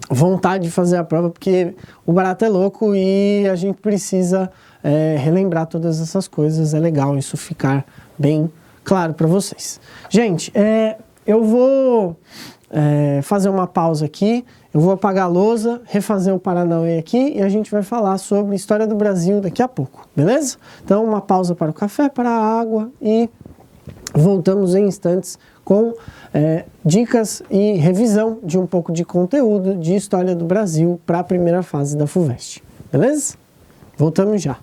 A: vontade de fazer a prova, porque o barato é louco e a gente precisa relembrar todas essas coisas. É legal isso ficar bem claro para vocês. Gente, eu vou fazer uma pausa aqui, eu vou apagar a lousa, refazer o Paranauê aqui e a gente vai falar sobre história do Brasil daqui a pouco, beleza? Então, uma pausa para o café, para a água e voltamos em instantes com dicas e revisão de um pouco de conteúdo de história do Brasil para a primeira fase da FUVEST, beleza? Voltamos já.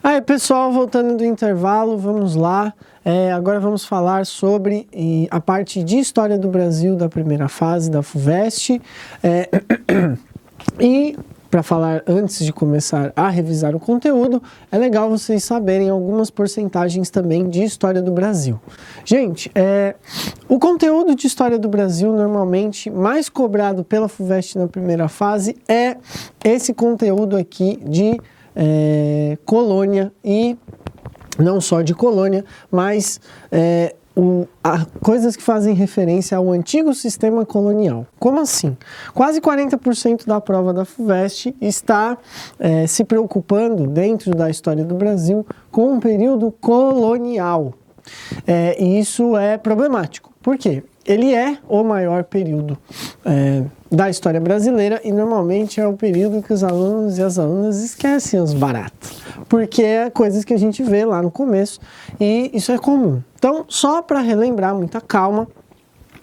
A: Aí, pessoal, voltando do intervalo, vamos lá. Agora vamos falar sobre a parte de História do Brasil da primeira fase da FUVEST. E, para falar antes de começar a revisar o conteúdo, é legal vocês saberem algumas porcentagens também de História do Brasil. Gente, o conteúdo de História do Brasil, normalmente, mais cobrado pela FUVEST na primeira fase, é esse conteúdo aqui de colônia, e não só de colônia, mas coisas que fazem referência ao antigo sistema colonial. Como assim? Quase 40% da prova da FUVEST está se preocupando, dentro da história do Brasil, com o período colonial. E isso é problemático. Por quê? Ele é o maior período da história brasileira e normalmente é o período que os alunos e as alunas esquecem os baratos, porque é coisas que a gente vê lá no começo e isso é comum. Então, só para relembrar, muita calma,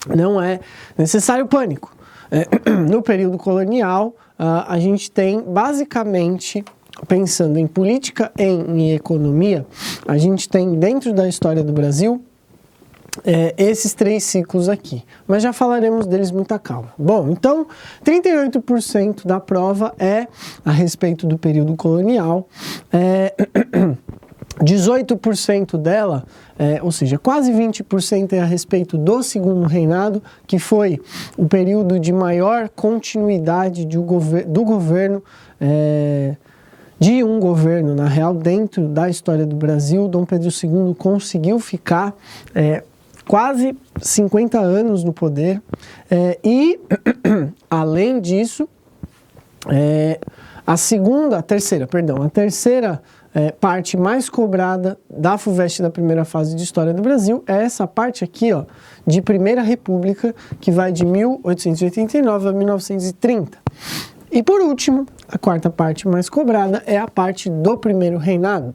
A: não é necessário pânico. No período colonial, a gente tem basicamente, pensando em política e em economia, a gente tem dentro da história do Brasil esses 3 ciclos aqui, mas já falaremos deles muita calma. Bom, então 38% da prova é a respeito do período colonial, 18% dela, ou seja, quase 20% é a respeito do segundo reinado, que foi o período de maior continuidade do governo, de um governo, na real, dentro da história do Brasil. Dom Pedro II conseguiu ficar quase 50 anos no poder, e, além disso, a terceira parte mais cobrada da FUVEST da primeira fase de História do Brasil é essa parte aqui, ó, de Primeira República, que vai de 1889 a 1930. E por último, a quarta parte mais cobrada é a parte do Primeiro Reinado,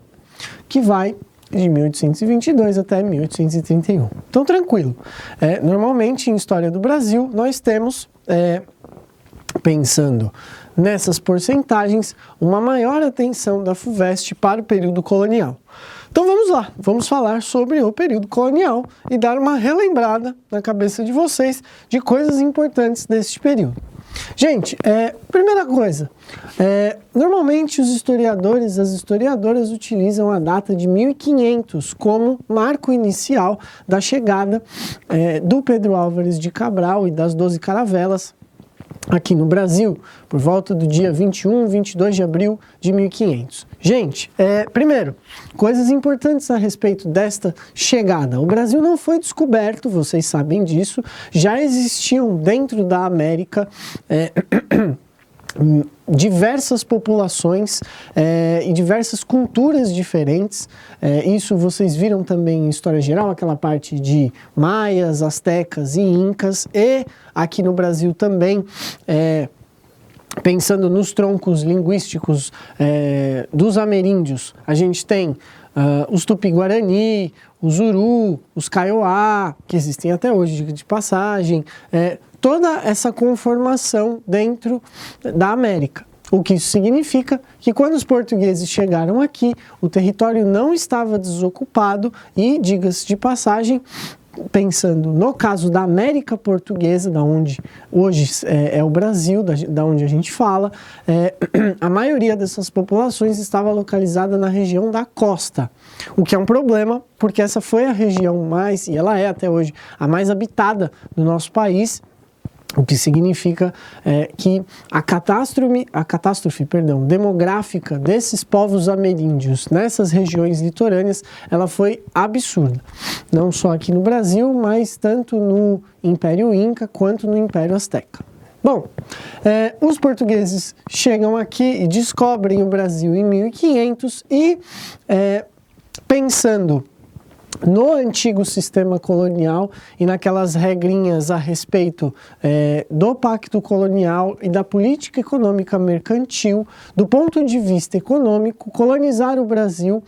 A: que vai de 1822 até 1831. Então, tranquilo. Normalmente, em História do Brasil, nós temos, pensando nessas porcentagens, uma maior atenção da FUVEST para o período colonial. Então vamos lá, vamos falar sobre o período colonial e dar uma relembrada na cabeça de vocês de coisas importantes deste período. Gente, primeira coisa, normalmente os historiadores, as historiadoras utilizam a data de 1500 como marco inicial da chegada do Pedro Álvares de Cabral e das 12 caravelas aqui no Brasil, por volta do dia 21, 22 de abril de 1500. Gente, primeiro, coisas importantes a respeito desta chegada. O Brasil não foi descoberto, vocês sabem disso, já existiam dentro da América diversas populações e diversas culturas diferentes. Isso vocês viram também em História Geral, aquela parte de maias, astecas e incas, e aqui no Brasil também, pensando nos troncos linguísticos dos ameríndios, a gente tem os Tupi-Guarani, os Zuru, os Kaiowá, que existem até hoje, diga de passagem, toda essa conformação dentro da América. O que isso significa que quando os portugueses chegaram aqui, o território não estava desocupado e, diga-se de passagem, pensando no caso da América Portuguesa, da onde hoje é o Brasil, da onde a gente fala, a maioria dessas populações estava localizada na região da costa, o que é um problema, porque essa foi a região mais, e ela é até hoje, a mais habitada do nosso país, o que significa que a catástrofe demográfica desses povos ameríndios nessas regiões litorâneas, ela foi absurda. Não só aqui no Brasil, mas tanto no Império Inca quanto no Império Azteca. Bom, os portugueses chegam aqui e descobrem o Brasil em 1500 e, pensando no antigo sistema colonial e naquelas regrinhas a respeito do pacto colonial e da política econômica mercantil, do ponto de vista econômico, colonizar o Brasil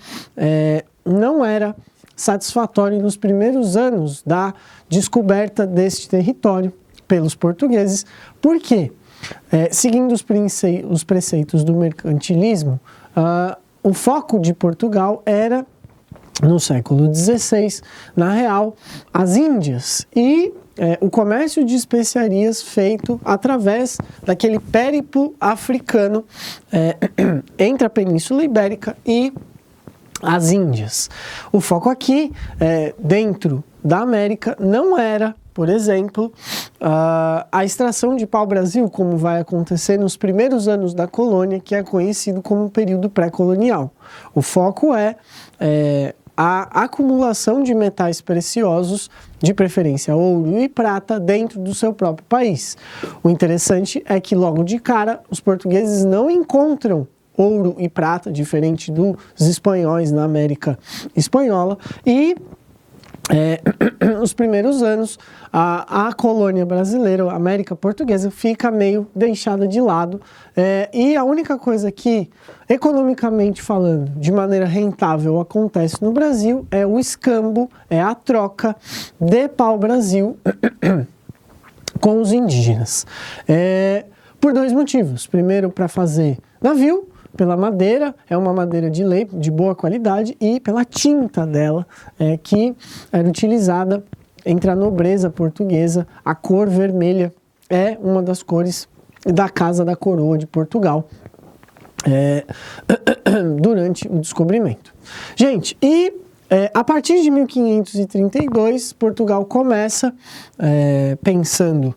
A: não era satisfatório nos primeiros anos da descoberta deste território pelos portugueses. Por quê? Seguindo os preceitos do mercantilismo, o foco de Portugal era, no século XVI, na real, as Índias e o comércio de especiarias feito através daquele périplo africano entre a Península Ibérica e as Índias. O foco aqui, dentro da América, não era, por exemplo, a extração de pau-brasil, como vai acontecer nos primeiros anos da colônia, que é conhecido como período pré-colonial. O foco é a acumulação de metais preciosos, de preferência ouro e prata, dentro do seu próprio país. O interessante é que logo de cara os portugueses não encontram ouro e prata, diferente dos espanhóis na América Espanhola, e nos primeiros anos a colônia brasileira, a América Portuguesa, fica meio deixada de lado, e a única coisa que, economicamente falando, de maneira rentável acontece no Brasil é o escambo, é a troca de pau-brasil com os indígenas. por dois motivos. Primeiro, para fazer navio, pela madeira, é uma madeira de lei, de boa qualidade, e pela tinta dela, que era utilizada entre a nobreza portuguesa. A cor vermelha é uma das cores da Casa da Coroa de Portugal durante o descobrimento. Gente, a partir de 1532, Portugal começa, pensando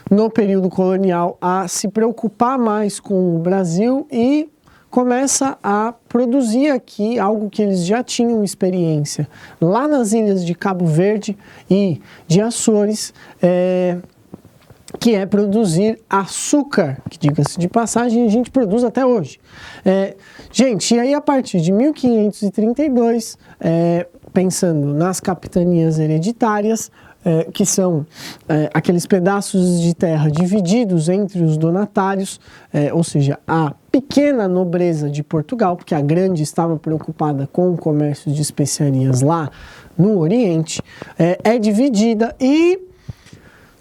A: no período colonial, a se preocupar mais com o Brasil e começa a produzir aqui algo que eles já tinham experiência lá nas ilhas de Cabo Verde e de Açores, que é produzir açúcar, que, diga-se de passagem, a gente produz até hoje. Gente, e aí a partir de 1532, pensando nas capitanias hereditárias, que são aqueles pedaços de terra divididos entre os donatários, ou seja, a pequena nobreza de Portugal, porque a grande estava preocupada com o comércio de especiarias lá no Oriente, é dividida, e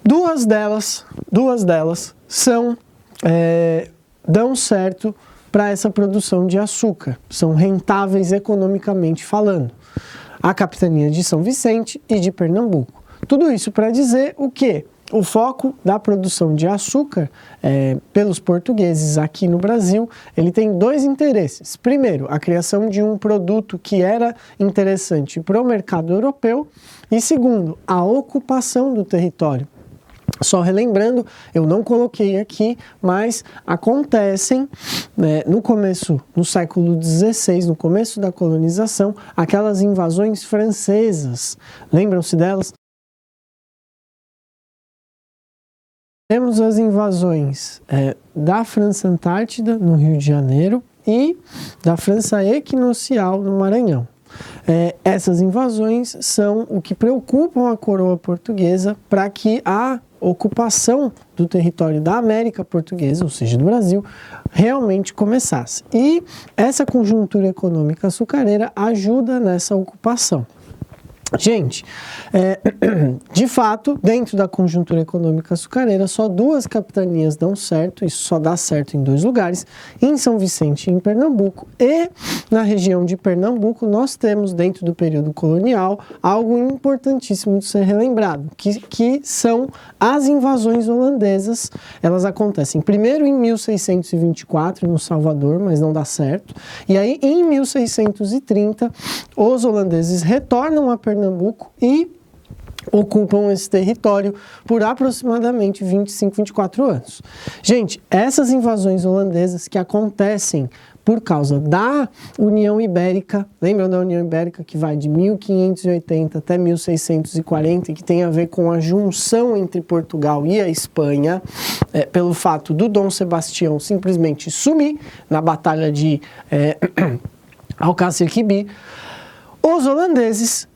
A: duas delas dão certo para essa produção de açúcar, são rentáveis economicamente falando: a capitania de São Vicente e de Pernambuco. Tudo isso para dizer o quê? O foco da produção de açúcar pelos portugueses aqui no Brasil, ele tem dois interesses. Primeiro, a criação de um produto que era interessante para o mercado europeu, e segundo, a ocupação do território. Só relembrando, eu não coloquei aqui, mas acontecem no século XVI, no começo da colonização, aquelas invasões francesas. Lembram-se delas? Temos as invasões da França Antártida, no Rio de Janeiro, e da França Equinocial, no Maranhão. Essas invasões são o que preocupam a coroa portuguesa para que a ocupação do território da América Portuguesa, ou seja, do Brasil, realmente começasse. E essa conjuntura econômica açucareira ajuda nessa ocupação. Gente, de fato, dentro da conjuntura econômica açucareira, só duas capitanias dão certo, isso só dá certo em dois lugares, em São Vicente e em Pernambuco. E na região de Pernambuco nós temos, dentro do período colonial, algo importantíssimo de ser relembrado, que são as invasões holandesas. Elas acontecem primeiro em 1624, no Salvador, mas não dá certo. E aí, em 1630, os holandeses retornam a Pernambuco e ocupam esse território por aproximadamente 25, 24 anos. Gente, essas invasões holandesas que acontecem por causa da União Ibérica, lembram da União Ibérica, que vai de 1580 até 1640, que tem a ver com a junção entre Portugal e a Espanha, pelo fato do Dom Sebastião simplesmente sumir na Batalha de Alcácer Quibir. Os holandeses,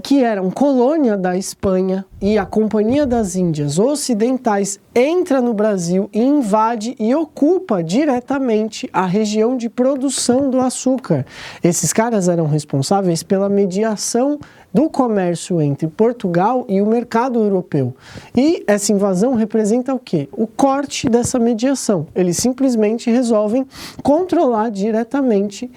A: que eram colônia da Espanha, e a Companhia das Índias Ocidentais entra no Brasil e invade e ocupa diretamente a região de produção do açúcar. Esses caras eram responsáveis pela mediação do comércio entre Portugal e o mercado europeu. E essa invasão representa o quê? O corte dessa mediação. Eles simplesmente resolvem controlar diretamente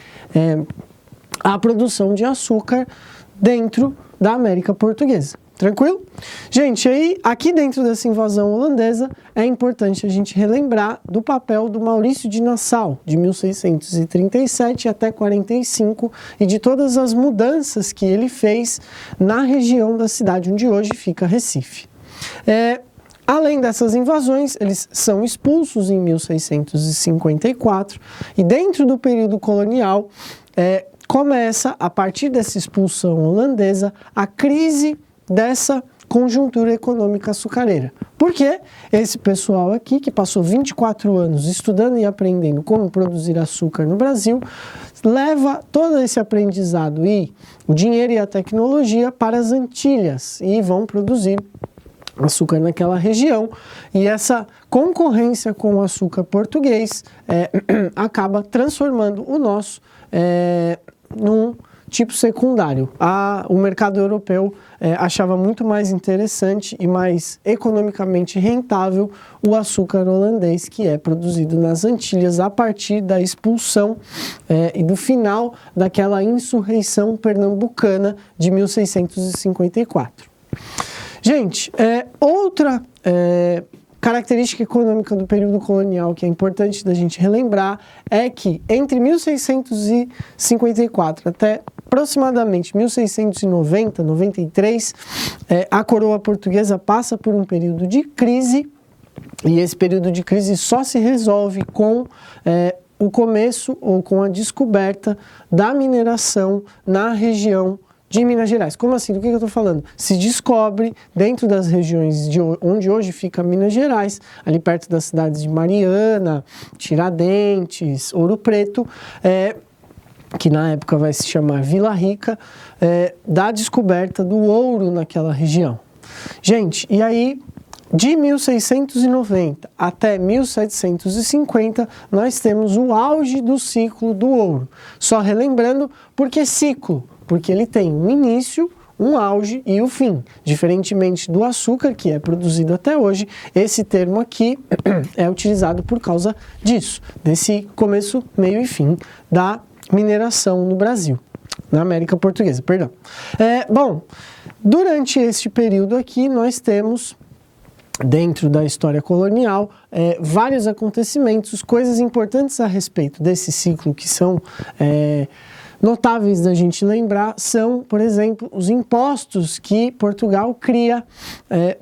A: a produção de açúcar dentro da América Portuguesa. Tranquilo? Gente, aí aqui dentro dessa invasão holandesa é importante a gente relembrar do papel do Maurício de Nassau, de 1637 até 45, e de todas as mudanças que ele fez na região da cidade onde hoje fica Recife. Além dessas invasões, eles são expulsos em 1654, e dentro do período colonial começa, a partir dessa expulsão holandesa, a crise dessa conjuntura econômica açucareira. Porque esse pessoal aqui, que passou 24 anos estudando e aprendendo como produzir açúcar no Brasil, leva todo esse aprendizado e o dinheiro e a tecnologia para as Antilhas e vão produzir açúcar naquela região, e essa concorrência com o açúcar português acaba transformando o nosso num tipo secundário. O mercado europeu achava muito mais interessante e mais economicamente rentável o açúcar holandês, que é produzido nas Antilhas a partir da expulsão e do final daquela insurreição pernambucana de 1654. Gente, outra característica econômica do período colonial que é importante da gente relembrar é que entre 1654 até aproximadamente 1690, 93, a coroa portuguesa passa por um período de crise, e esse período de crise só se resolve com o começo ou com a descoberta da mineração na região de Minas Gerais. Como assim? Do que eu estou falando? Se descobre dentro das regiões onde hoje fica Minas Gerais, ali perto das cidades de Mariana, Tiradentes, Ouro Preto, que na época vai se chamar Vila Rica, da descoberta do ouro naquela região. Gente, e aí de 1690 até 1750, nós temos o auge do ciclo do ouro. Só relembrando, por que ciclo? Porque ele tem um início, um auge e o fim. Diferentemente do açúcar, que é produzido até hoje, esse termo aqui é utilizado por causa disso, desse começo, meio e fim da mineração no Brasil, na América Portuguesa, perdão. Bom, durante este período aqui, nós temos, dentro da história colonial, vários acontecimentos, coisas importantes a respeito desse ciclo que são notáveis da gente lembrar, são, por exemplo, os impostos que Portugal cria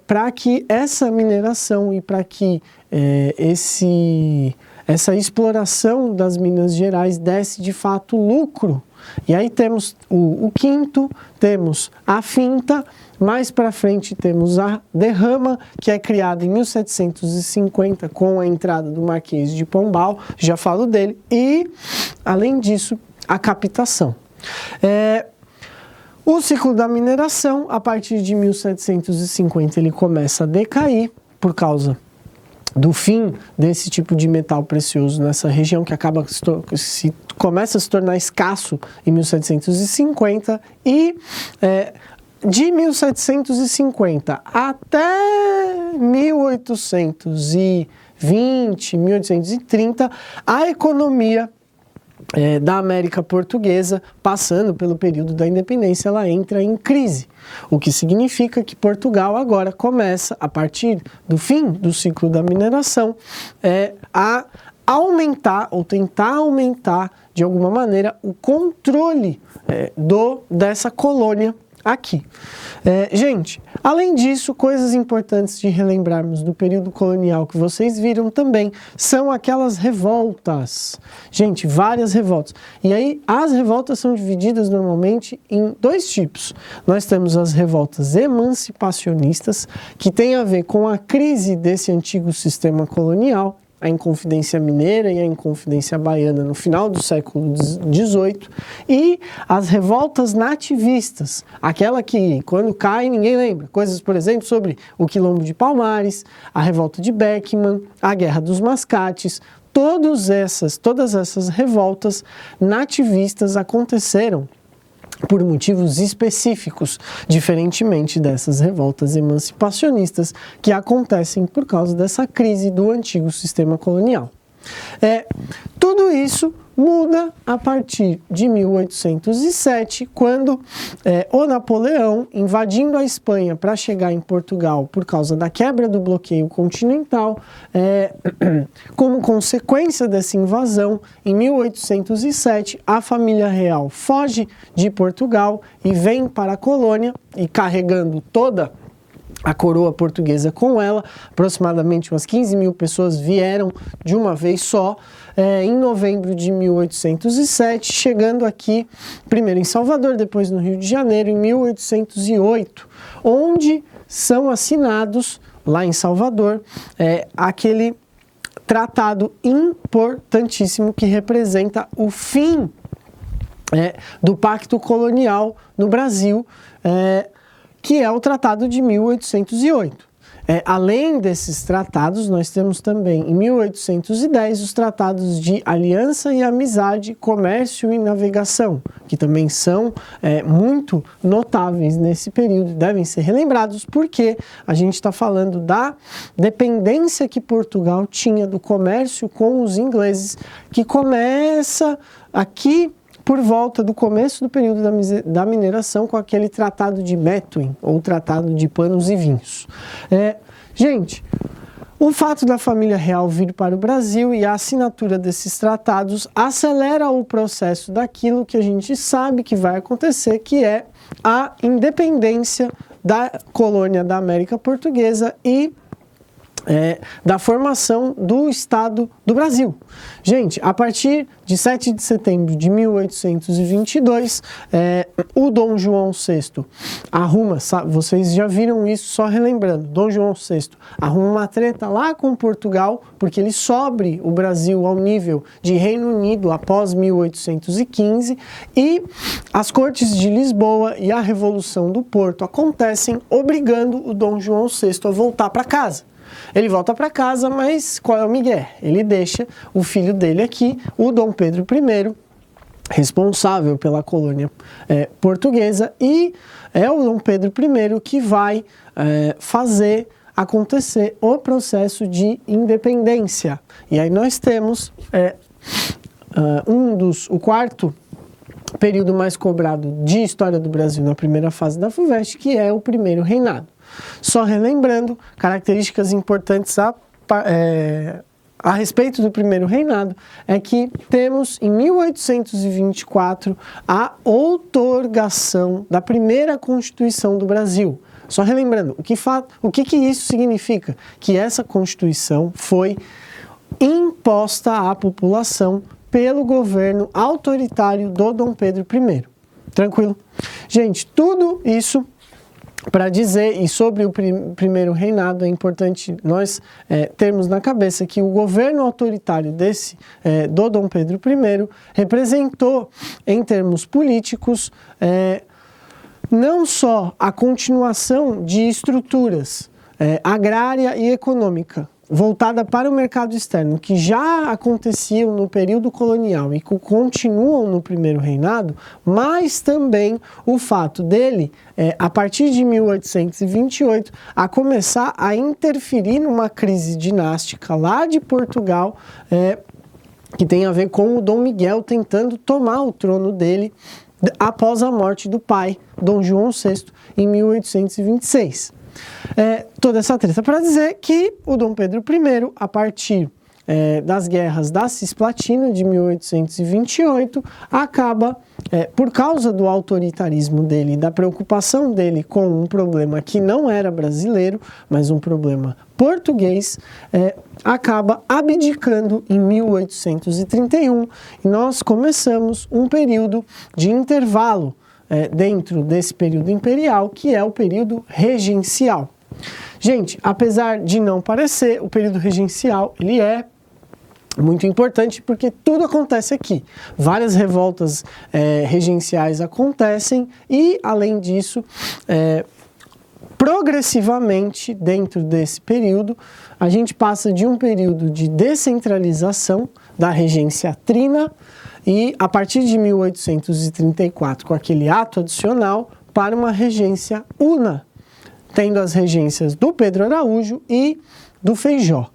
A: para que essa mineração e para que essa exploração das Minas Gerais desse de fato lucro. E aí temos o quinto, temos a finta, mais para frente temos a derrama, que é criada em 1750 com a entrada do Marquês de Pombal, já falo dele, e além disso, a captação. O ciclo da mineração, a partir de 1750, ele começa a decair por causa do fim desse tipo de metal precioso nessa região, que começa a se tornar escasso em 1750, e de 1750 até 1820, 1830, a economia da América Portuguesa, passando pelo período da independência, ela entra em crise. O que significa que Portugal agora começa, a partir do fim do ciclo da mineração, a aumentar ou tentar aumentar de alguma maneira o controle dessa colônia aqui. Gente, além disso, coisas importantes de relembrarmos do período colonial que vocês viram também são aquelas revoltas. Gente, várias revoltas. E aí, as revoltas são divididas normalmente em dois tipos. Nós temos as revoltas emancipacionistas, que tem a ver com a crise desse antigo sistema colonial, a Inconfidência Mineira e a Inconfidência Baiana no final do século XVIII, e as revoltas nativistas, aquela que quando cai ninguém lembra, coisas, por exemplo, sobre o Quilombo de Palmares, a revolta de Beckman, a Guerra dos Mascates. Todas essas revoltas nativistas aconteceram por motivos específicos, diferentemente dessas revoltas emancipacionistas que acontecem por causa dessa crise do antigo sistema colonial. Tudo isso muda a partir de 1807, quando o Napoleão, invadindo a Espanha para chegar em Portugal por causa da quebra do bloqueio continental, como consequência dessa invasão, em 1807, a família real foge de Portugal e vem para a colônia, e carregando toda a coroa portuguesa com ela. Aproximadamente umas 15 mil pessoas vieram de uma vez só, em novembro de 1807, chegando aqui, primeiro em Salvador, depois no Rio de Janeiro, em 1808, onde são assinados, lá em Salvador, aquele tratado importantíssimo que representa o fim do pacto colonial no Brasil, que é o Tratado de 1808. Além desses tratados, nós temos também, em 1810, os tratados de aliança e amizade, comércio e navegação, que também são muito notáveis nesse período, devem ser relembrados, porque a gente está falando da dependência que Portugal tinha do comércio com os ingleses, que começa aqui por volta do começo do período da mineração com aquele tratado de Methuen, ou tratado de panos e vinhos. Gente, o fato da família real vir para o Brasil e a assinatura desses tratados acelera o processo daquilo que a gente sabe que vai acontecer, que é a independência da colônia da América Portuguesa e da formação do Estado do Brasil. Gente, a partir de 7 de setembro de 1822, o Dom João VI arruma, vocês já viram isso, só relembrando, Dom João VI arruma uma treta lá com Portugal, porque ele sobe o Brasil ao nível de Reino Unido após 1815, e as Cortes de Lisboa e a Revolução do Porto acontecem, obrigando o Dom João VI a voltar para casa. Ele volta para casa, mas qual é o migué? Ele deixa o filho dele aqui, o Dom Pedro I, responsável pela colônia portuguesa, e é o Dom Pedro I que vai fazer acontecer o processo de independência. E aí nós temos o quarto período mais cobrado de história do Brasil na primeira fase da FUVEST, que é o primeiro reinado. Só relembrando, características importantes a respeito do primeiro reinado é que temos em 1824 a outorgação da primeira Constituição do Brasil. Só relembrando, o que isso significa? Que essa Constituição foi imposta à população pelo governo autoritário do Dom Pedro I. Tranquilo? Gente, tudo isso para dizer, e sobre o primeiro reinado, é importante nós termos na cabeça que o governo autoritário do Dom Pedro I representou, em termos políticos, não só a continuação de estruturas agrária e econômica, voltada para o mercado externo, que já aconteciam no período colonial e que continuam no primeiro reinado, mas também o fato dele, a partir de 1828, a começar a interferir numa crise dinástica lá de Portugal, que tem a ver com o Dom Miguel tentando tomar o trono dele após a morte do pai, Dom João VI, em 1826. Toda essa treta para dizer que o Dom Pedro I, a partir das guerras da Cisplatina de 1828, acaba, por causa do autoritarismo dele, da preocupação dele com um problema que não era brasileiro, mas um problema português, acaba abdicando em 1831, e nós começamos um período de intervalo dentro desse período imperial, que é o período regencial. Gente, apesar de não parecer, o período regencial, ele é muito importante porque tudo acontece aqui. Várias revoltas regenciais acontecem e, além disso, progressivamente, dentro desse período, a gente passa de um período de descentralização da regência trina, e a partir de 1834, com aquele ato adicional, para uma regência una, tendo as regências do Pedro Araújo e do Feijó.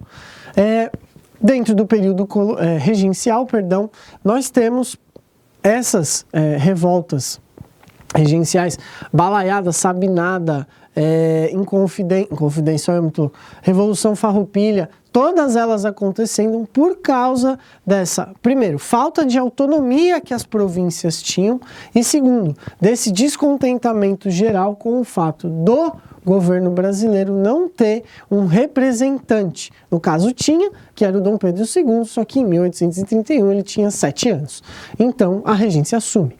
A: Dentro do período regencial, nós temos essas revoltas regenciais, Balaiada, Sabinada, Inconfidência, Revolução Farroupilha, todas elas acontecendo por causa dessa, primeiro, falta de autonomia que as províncias tinham, e segundo, desse descontentamento geral com o fato do governo brasileiro não ter um representante. No caso tinha, que era o Dom Pedro II, só que em 1831 ele tinha 7 anos. Então a regência assume.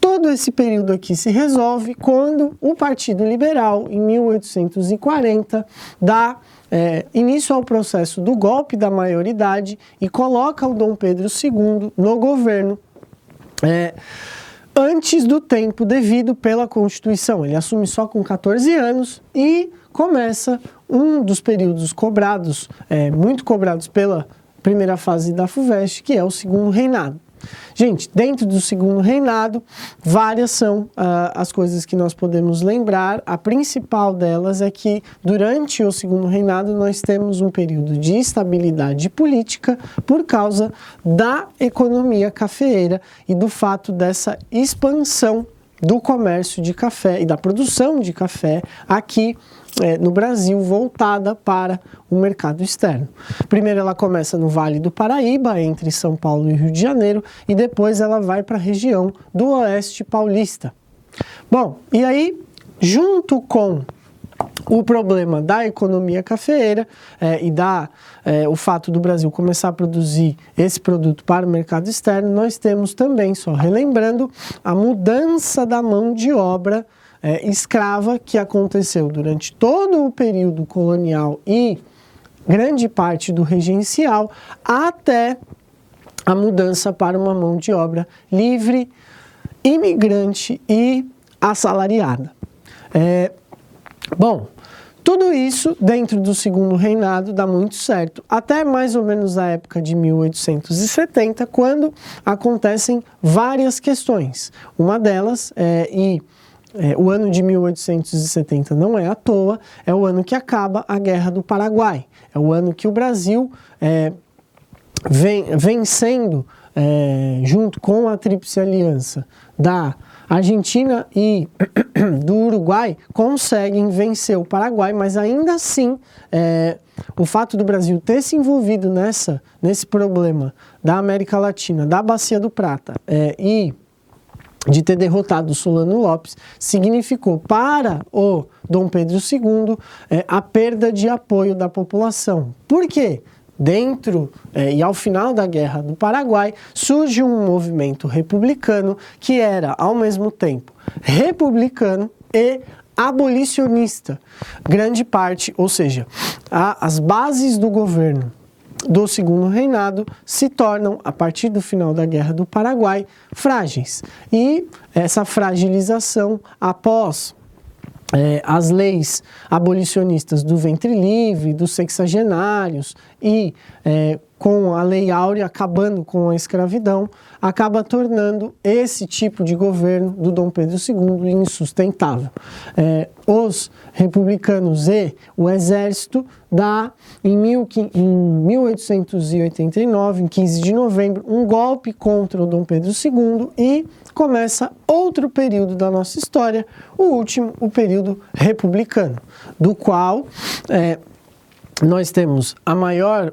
A: Todo esse período aqui se resolve quando o Partido Liberal, em 1840, dá início ao processo do golpe da maioridade e coloca o Dom Pedro II no governo antes do tempo devido pela Constituição. Ele assume só com 14 anos e começa um dos períodos cobrados, muito cobrados pela primeira fase da FUVEST, que é o segundo reinado. Gente, dentro do segundo reinado, várias são as coisas que nós podemos lembrar. A principal delas é que, durante o segundo reinado, nós temos um período de estabilidade política por causa da economia cafeeira e do fato dessa expansão do comércio de café e da produção de café aqui no Brasil, voltada para o mercado externo. Primeiro ela começa no Vale do Paraíba, entre São Paulo e Rio de Janeiro, e depois ela vai para a região do Oeste Paulista. Bom, e aí, junto com o problema da economia cafeeira o fato do Brasil começar a produzir esse produto para o mercado externo, nós temos também, só relembrando, a mudança da mão de obra escrava que aconteceu durante todo o período colonial e grande parte do regencial, até a mudança para uma mão de obra livre, imigrante e assalariada. Bom, tudo isso dentro do segundo reinado dá muito certo, até mais ou menos a época de 1870, quando acontecem várias questões. Uma delas o ano de 1870 não é à toa, é o ano que acaba a Guerra do Paraguai. É o ano que o Brasil vencendo, junto com a Tríplice Aliança da Argentina e do Uruguai, conseguem vencer o Paraguai, mas ainda assim o fato do Brasil ter se envolvido nesse problema da América Latina, da Bacia do Prata e de ter derrotado o Solano Lopes, significou para o Dom Pedro II a perda de apoio da população. Por quê? Dentro e ao final da Guerra do Paraguai, surge um movimento republicano que era, ao mesmo tempo, republicano e abolicionista. Grande parte, ou seja, as bases do governo do segundo reinado se tornam, a partir do final da Guerra do Paraguai, frágeis. E essa fragilização, após as leis abolicionistas do ventre livre, dos sexagenários e com a Lei Áurea acabando com a escravidão, acaba tornando esse tipo de governo do Dom Pedro II insustentável. Os republicanos e o exército dá, em 1889, em 15 de novembro, um golpe contra o Dom Pedro II e começa outro período da nossa história, o último, o período republicano, do qual nós temos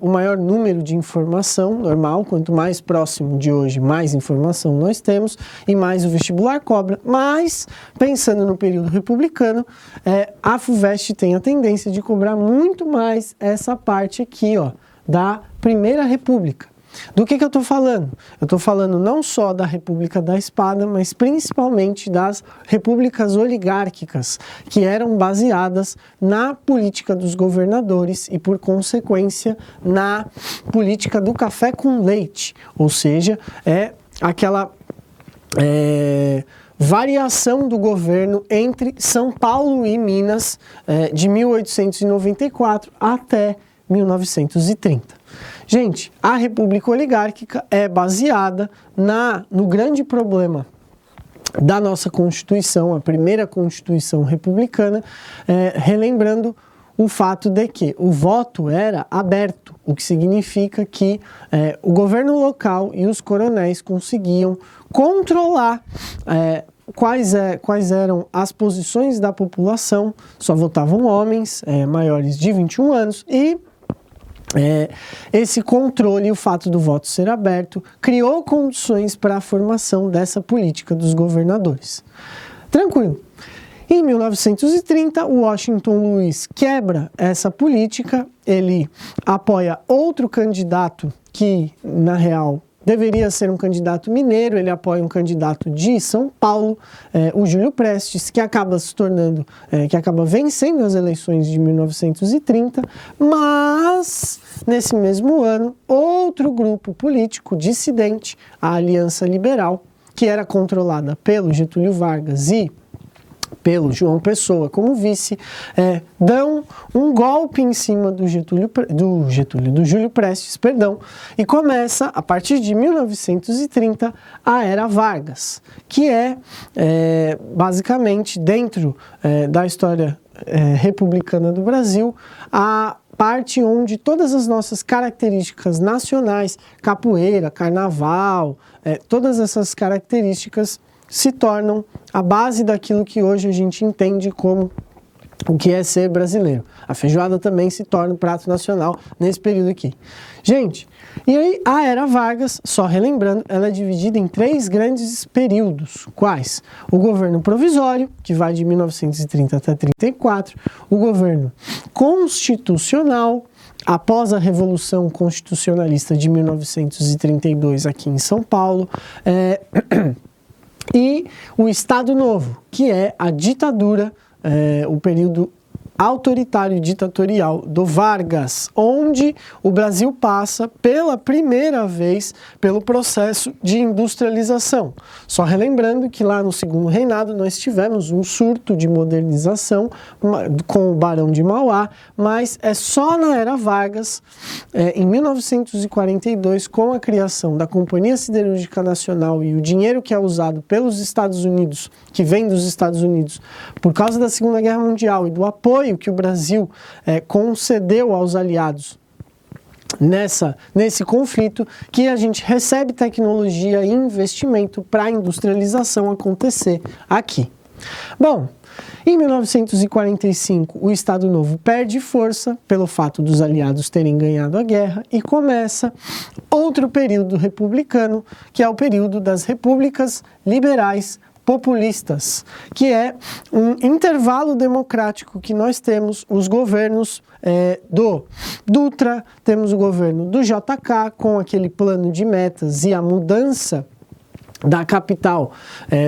A: o maior número de informação normal. Quanto mais próximo de hoje, mais informação nós temos e mais o vestibular cobra. Mas, pensando no período republicano, a FUVEST tem a tendência de cobrar muito mais essa parte aqui, da Primeira República. Do que eu estou falando? Eu estou falando não só da República da Espada, mas principalmente das repúblicas oligárquicas, que eram baseadas na política dos governadores e, por consequência, na política do café com leite, ou seja, aquela variação do governo entre São Paulo e Minas de 1894 até 1930. Gente, a República Oligárquica é baseada no grande problema da nossa Constituição, a primeira Constituição republicana, relembrando o fato de que o voto era aberto, o que significa que o governo local e os coronéis conseguiam controlar quais eram as posições da população. Só votavam homens maiores de 21 anos e esse controle e o fato do voto ser aberto criou condições para a formação dessa política dos governadores. Tranquilo. Em 1930, o Washington Luiz quebra essa política, ele apoia outro candidato que, na real, deveria ser um candidato mineiro, ele apoia um candidato de São Paulo, o Júlio Prestes, que acaba vencendo as eleições de 1930, mas, nesse mesmo ano, outro grupo político dissidente, a Aliança Liberal, que era controlada pelo Getúlio Vargas e pelo João Pessoa como vice, dão um golpe em cima do Júlio Prestes, e começa, a partir de 1930, a Era Vargas, que basicamente, dentro da história republicana do Brasil, a parte onde todas as nossas características nacionais, capoeira, carnaval, todas essas características se tornam a base daquilo que hoje a gente entende como o que é ser brasileiro. A feijoada também se torna um prato nacional nesse período aqui. Gente, e aí a Era Vargas, só relembrando, ela é dividida em 3 grandes períodos. Quais? O governo provisório, que vai de 1930 até 34, o governo constitucional, após a Revolução Constitucionalista de 1932 aqui em São Paulo, e o Estado Novo, que é a ditadura, o período autoritário e ditatorial do Vargas, onde o Brasil passa pela primeira vez pelo processo de industrialização. Só relembrando que lá no segundo reinado nós tivemos um surto de modernização com o Barão de Mauá, mas é só na Era Vargas, em 1942, com a criação da Companhia Siderúrgica Nacional e o dinheiro que é usado pelos Estados Unidos, que vem dos Estados Unidos, por causa da Segunda Guerra Mundial e do apoio que o Brasil concedeu aos aliados nesse conflito, que a gente recebe tecnologia e investimento para a industrialização acontecer aqui. Bom, em 1945, o Estado Novo perde força pelo fato dos aliados terem ganhado a guerra e começa outro período republicano, que é o período das repúblicas liberais populistas, que é um intervalo democrático que nós temos os governos do Dutra, temos o governo do JK com aquele plano de metas e a mudança da capital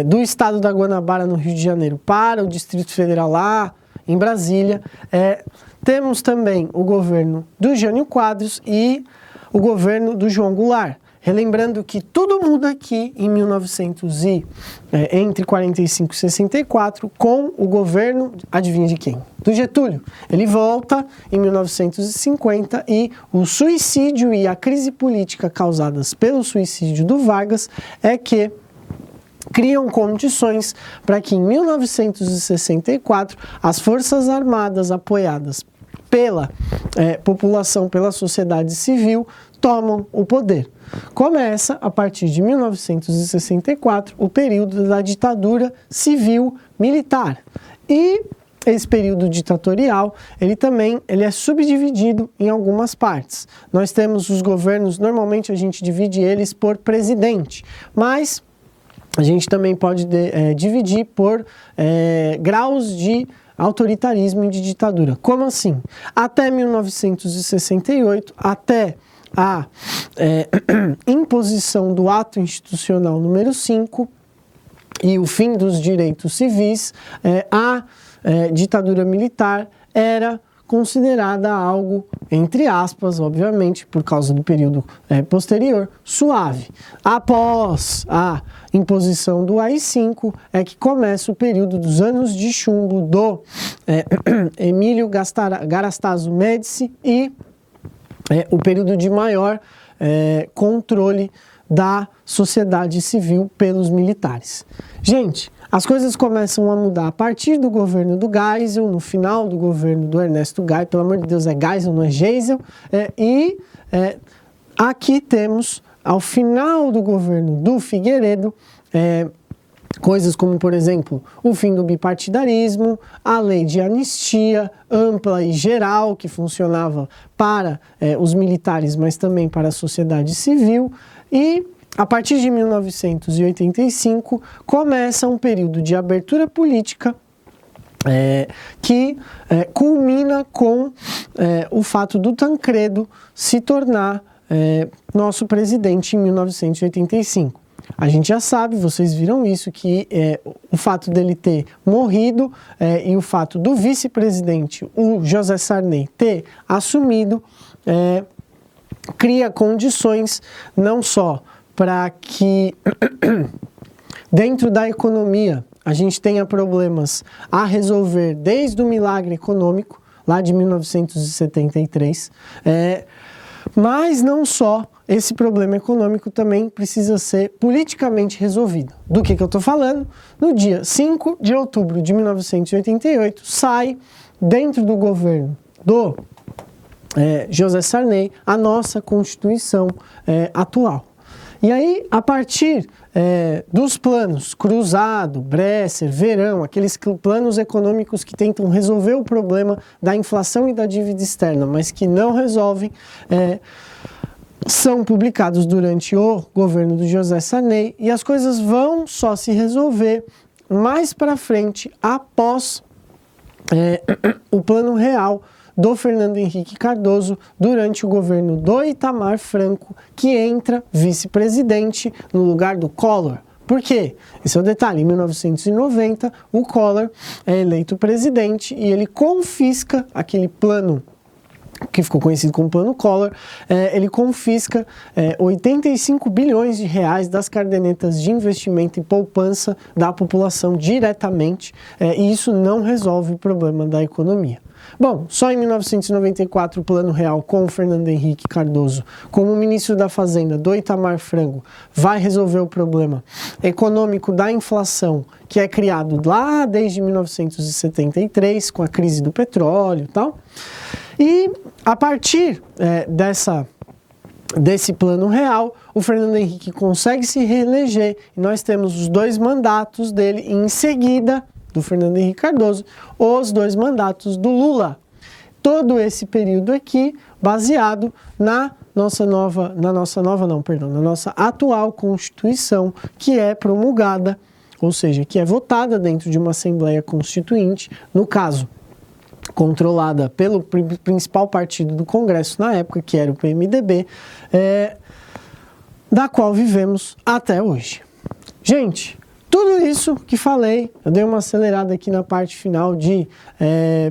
A: do estado da Guanabara, no Rio de Janeiro, para o Distrito Federal lá em Brasília. Temos também o governo do Jânio Quadros e o governo do João Goulart. Relembrando que tudo muda aqui em entre 45 e 64, com o governo, adivinha de quem? Do Getúlio. Ele volta em 1950 e o suicídio e a crise política causadas pelo suicídio do Vargas que criam condições para que em 1964 as Forças Armadas apoiadas pela população, pela sociedade civil, tomam o poder. Começa, a partir de 1964, o período da ditadura civil-militar. E esse período ditatorial, ele é subdividido em algumas partes. Nós temos os governos, normalmente a gente divide eles por presidente, mas a gente também pode dividir por graus de autoritarismo e de ditadura. Como assim? Até 1968, até a imposição do Ato Institucional número 5 e o fim dos direitos civis, a ditadura militar era considerada algo, entre aspas, obviamente, por causa do período posterior, suave. Após a imposição do AI-5 que começa o período dos anos de chumbo do Emílio Garastazu Médici e o período de maior controle da sociedade civil pelos militares. Gente, as coisas começam a mudar a partir do governo do Geisel, no final do governo do Ernesto Geisel, pelo amor de Deus, é Geisel, não é Geisel, aqui temos, ao final do governo do Figueiredo, coisas como, por exemplo, o fim do bipartidarismo, a lei de anistia ampla e geral, que funcionava para os militares, mas também para a sociedade civil, e a partir de 1985 começa um período de abertura política que culmina com o fato do Tancredo se tornar nosso presidente em 1985. A gente já sabe, vocês viram isso, que o fato dele ter morrido e o fato do vice-presidente, o José Sarney, ter assumido, cria condições não só para que dentro da economia a gente tenha problemas a resolver desde o milagre econômico, lá de 1973, mas não só, esse problema econômico também precisa ser politicamente resolvido. Do que eu estou falando? No dia 5 de outubro de 1988, sai, dentro do governo do José Sarney, a nossa Constituição atual. E aí, a partir dos planos Cruzado, Bresser, Verão, aqueles planos econômicos que tentam resolver o problema da inflação e da dívida externa, mas que não resolvem, são publicados durante o governo do José Sarney, e as coisas vão só se resolver mais para frente, após o Plano Real do Fernando Henrique Cardoso, durante o governo do Itamar Franco, que entra vice-presidente no lugar do Collor. Por quê? Esse é o detalhe. Em 1990, o Collor é eleito presidente e ele confisca aquele plano que ficou conhecido como Plano Collor. Ele confisca 85 bilhões de reais das cadernetas de investimento e poupança da população diretamente, e isso não resolve o problema da economia. Bom, só em 1994 o Plano Real com o Fernando Henrique Cardoso como ministro da Fazenda do Itamar Franco vai resolver o problema econômico da inflação, que é criado lá desde 1973 com a crise do petróleo e tal. E a partir desse Plano Real, o Fernando Henrique consegue se reeleger e nós temos os 2 mandatos dele e em seguida do Fernando Henrique Cardoso, os 2 mandatos do Lula. Todo esse período aqui baseado na nossa atual Constituição, que é promulgada, ou seja, que é votada dentro de uma Assembleia Constituinte, no caso, controlada pelo principal partido do Congresso na época, que era o PMDB, da qual vivemos até hoje. Gente, tudo isso que falei, eu dei uma acelerada aqui na parte final de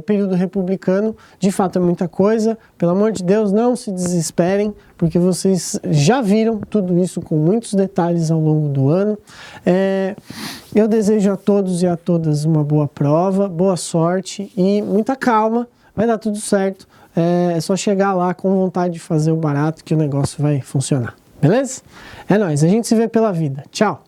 A: período republicano, de fato é muita coisa, pelo amor de Deus, não se desesperem, porque vocês já viram tudo isso com muitos detalhes ao longo do ano. Eu desejo a todos e a todas uma boa prova, boa sorte e muita calma, vai dar tudo certo, é só chegar lá com vontade de fazer o barato que o negócio vai funcionar, beleza? É nóis, a gente se vê pela vida, tchau!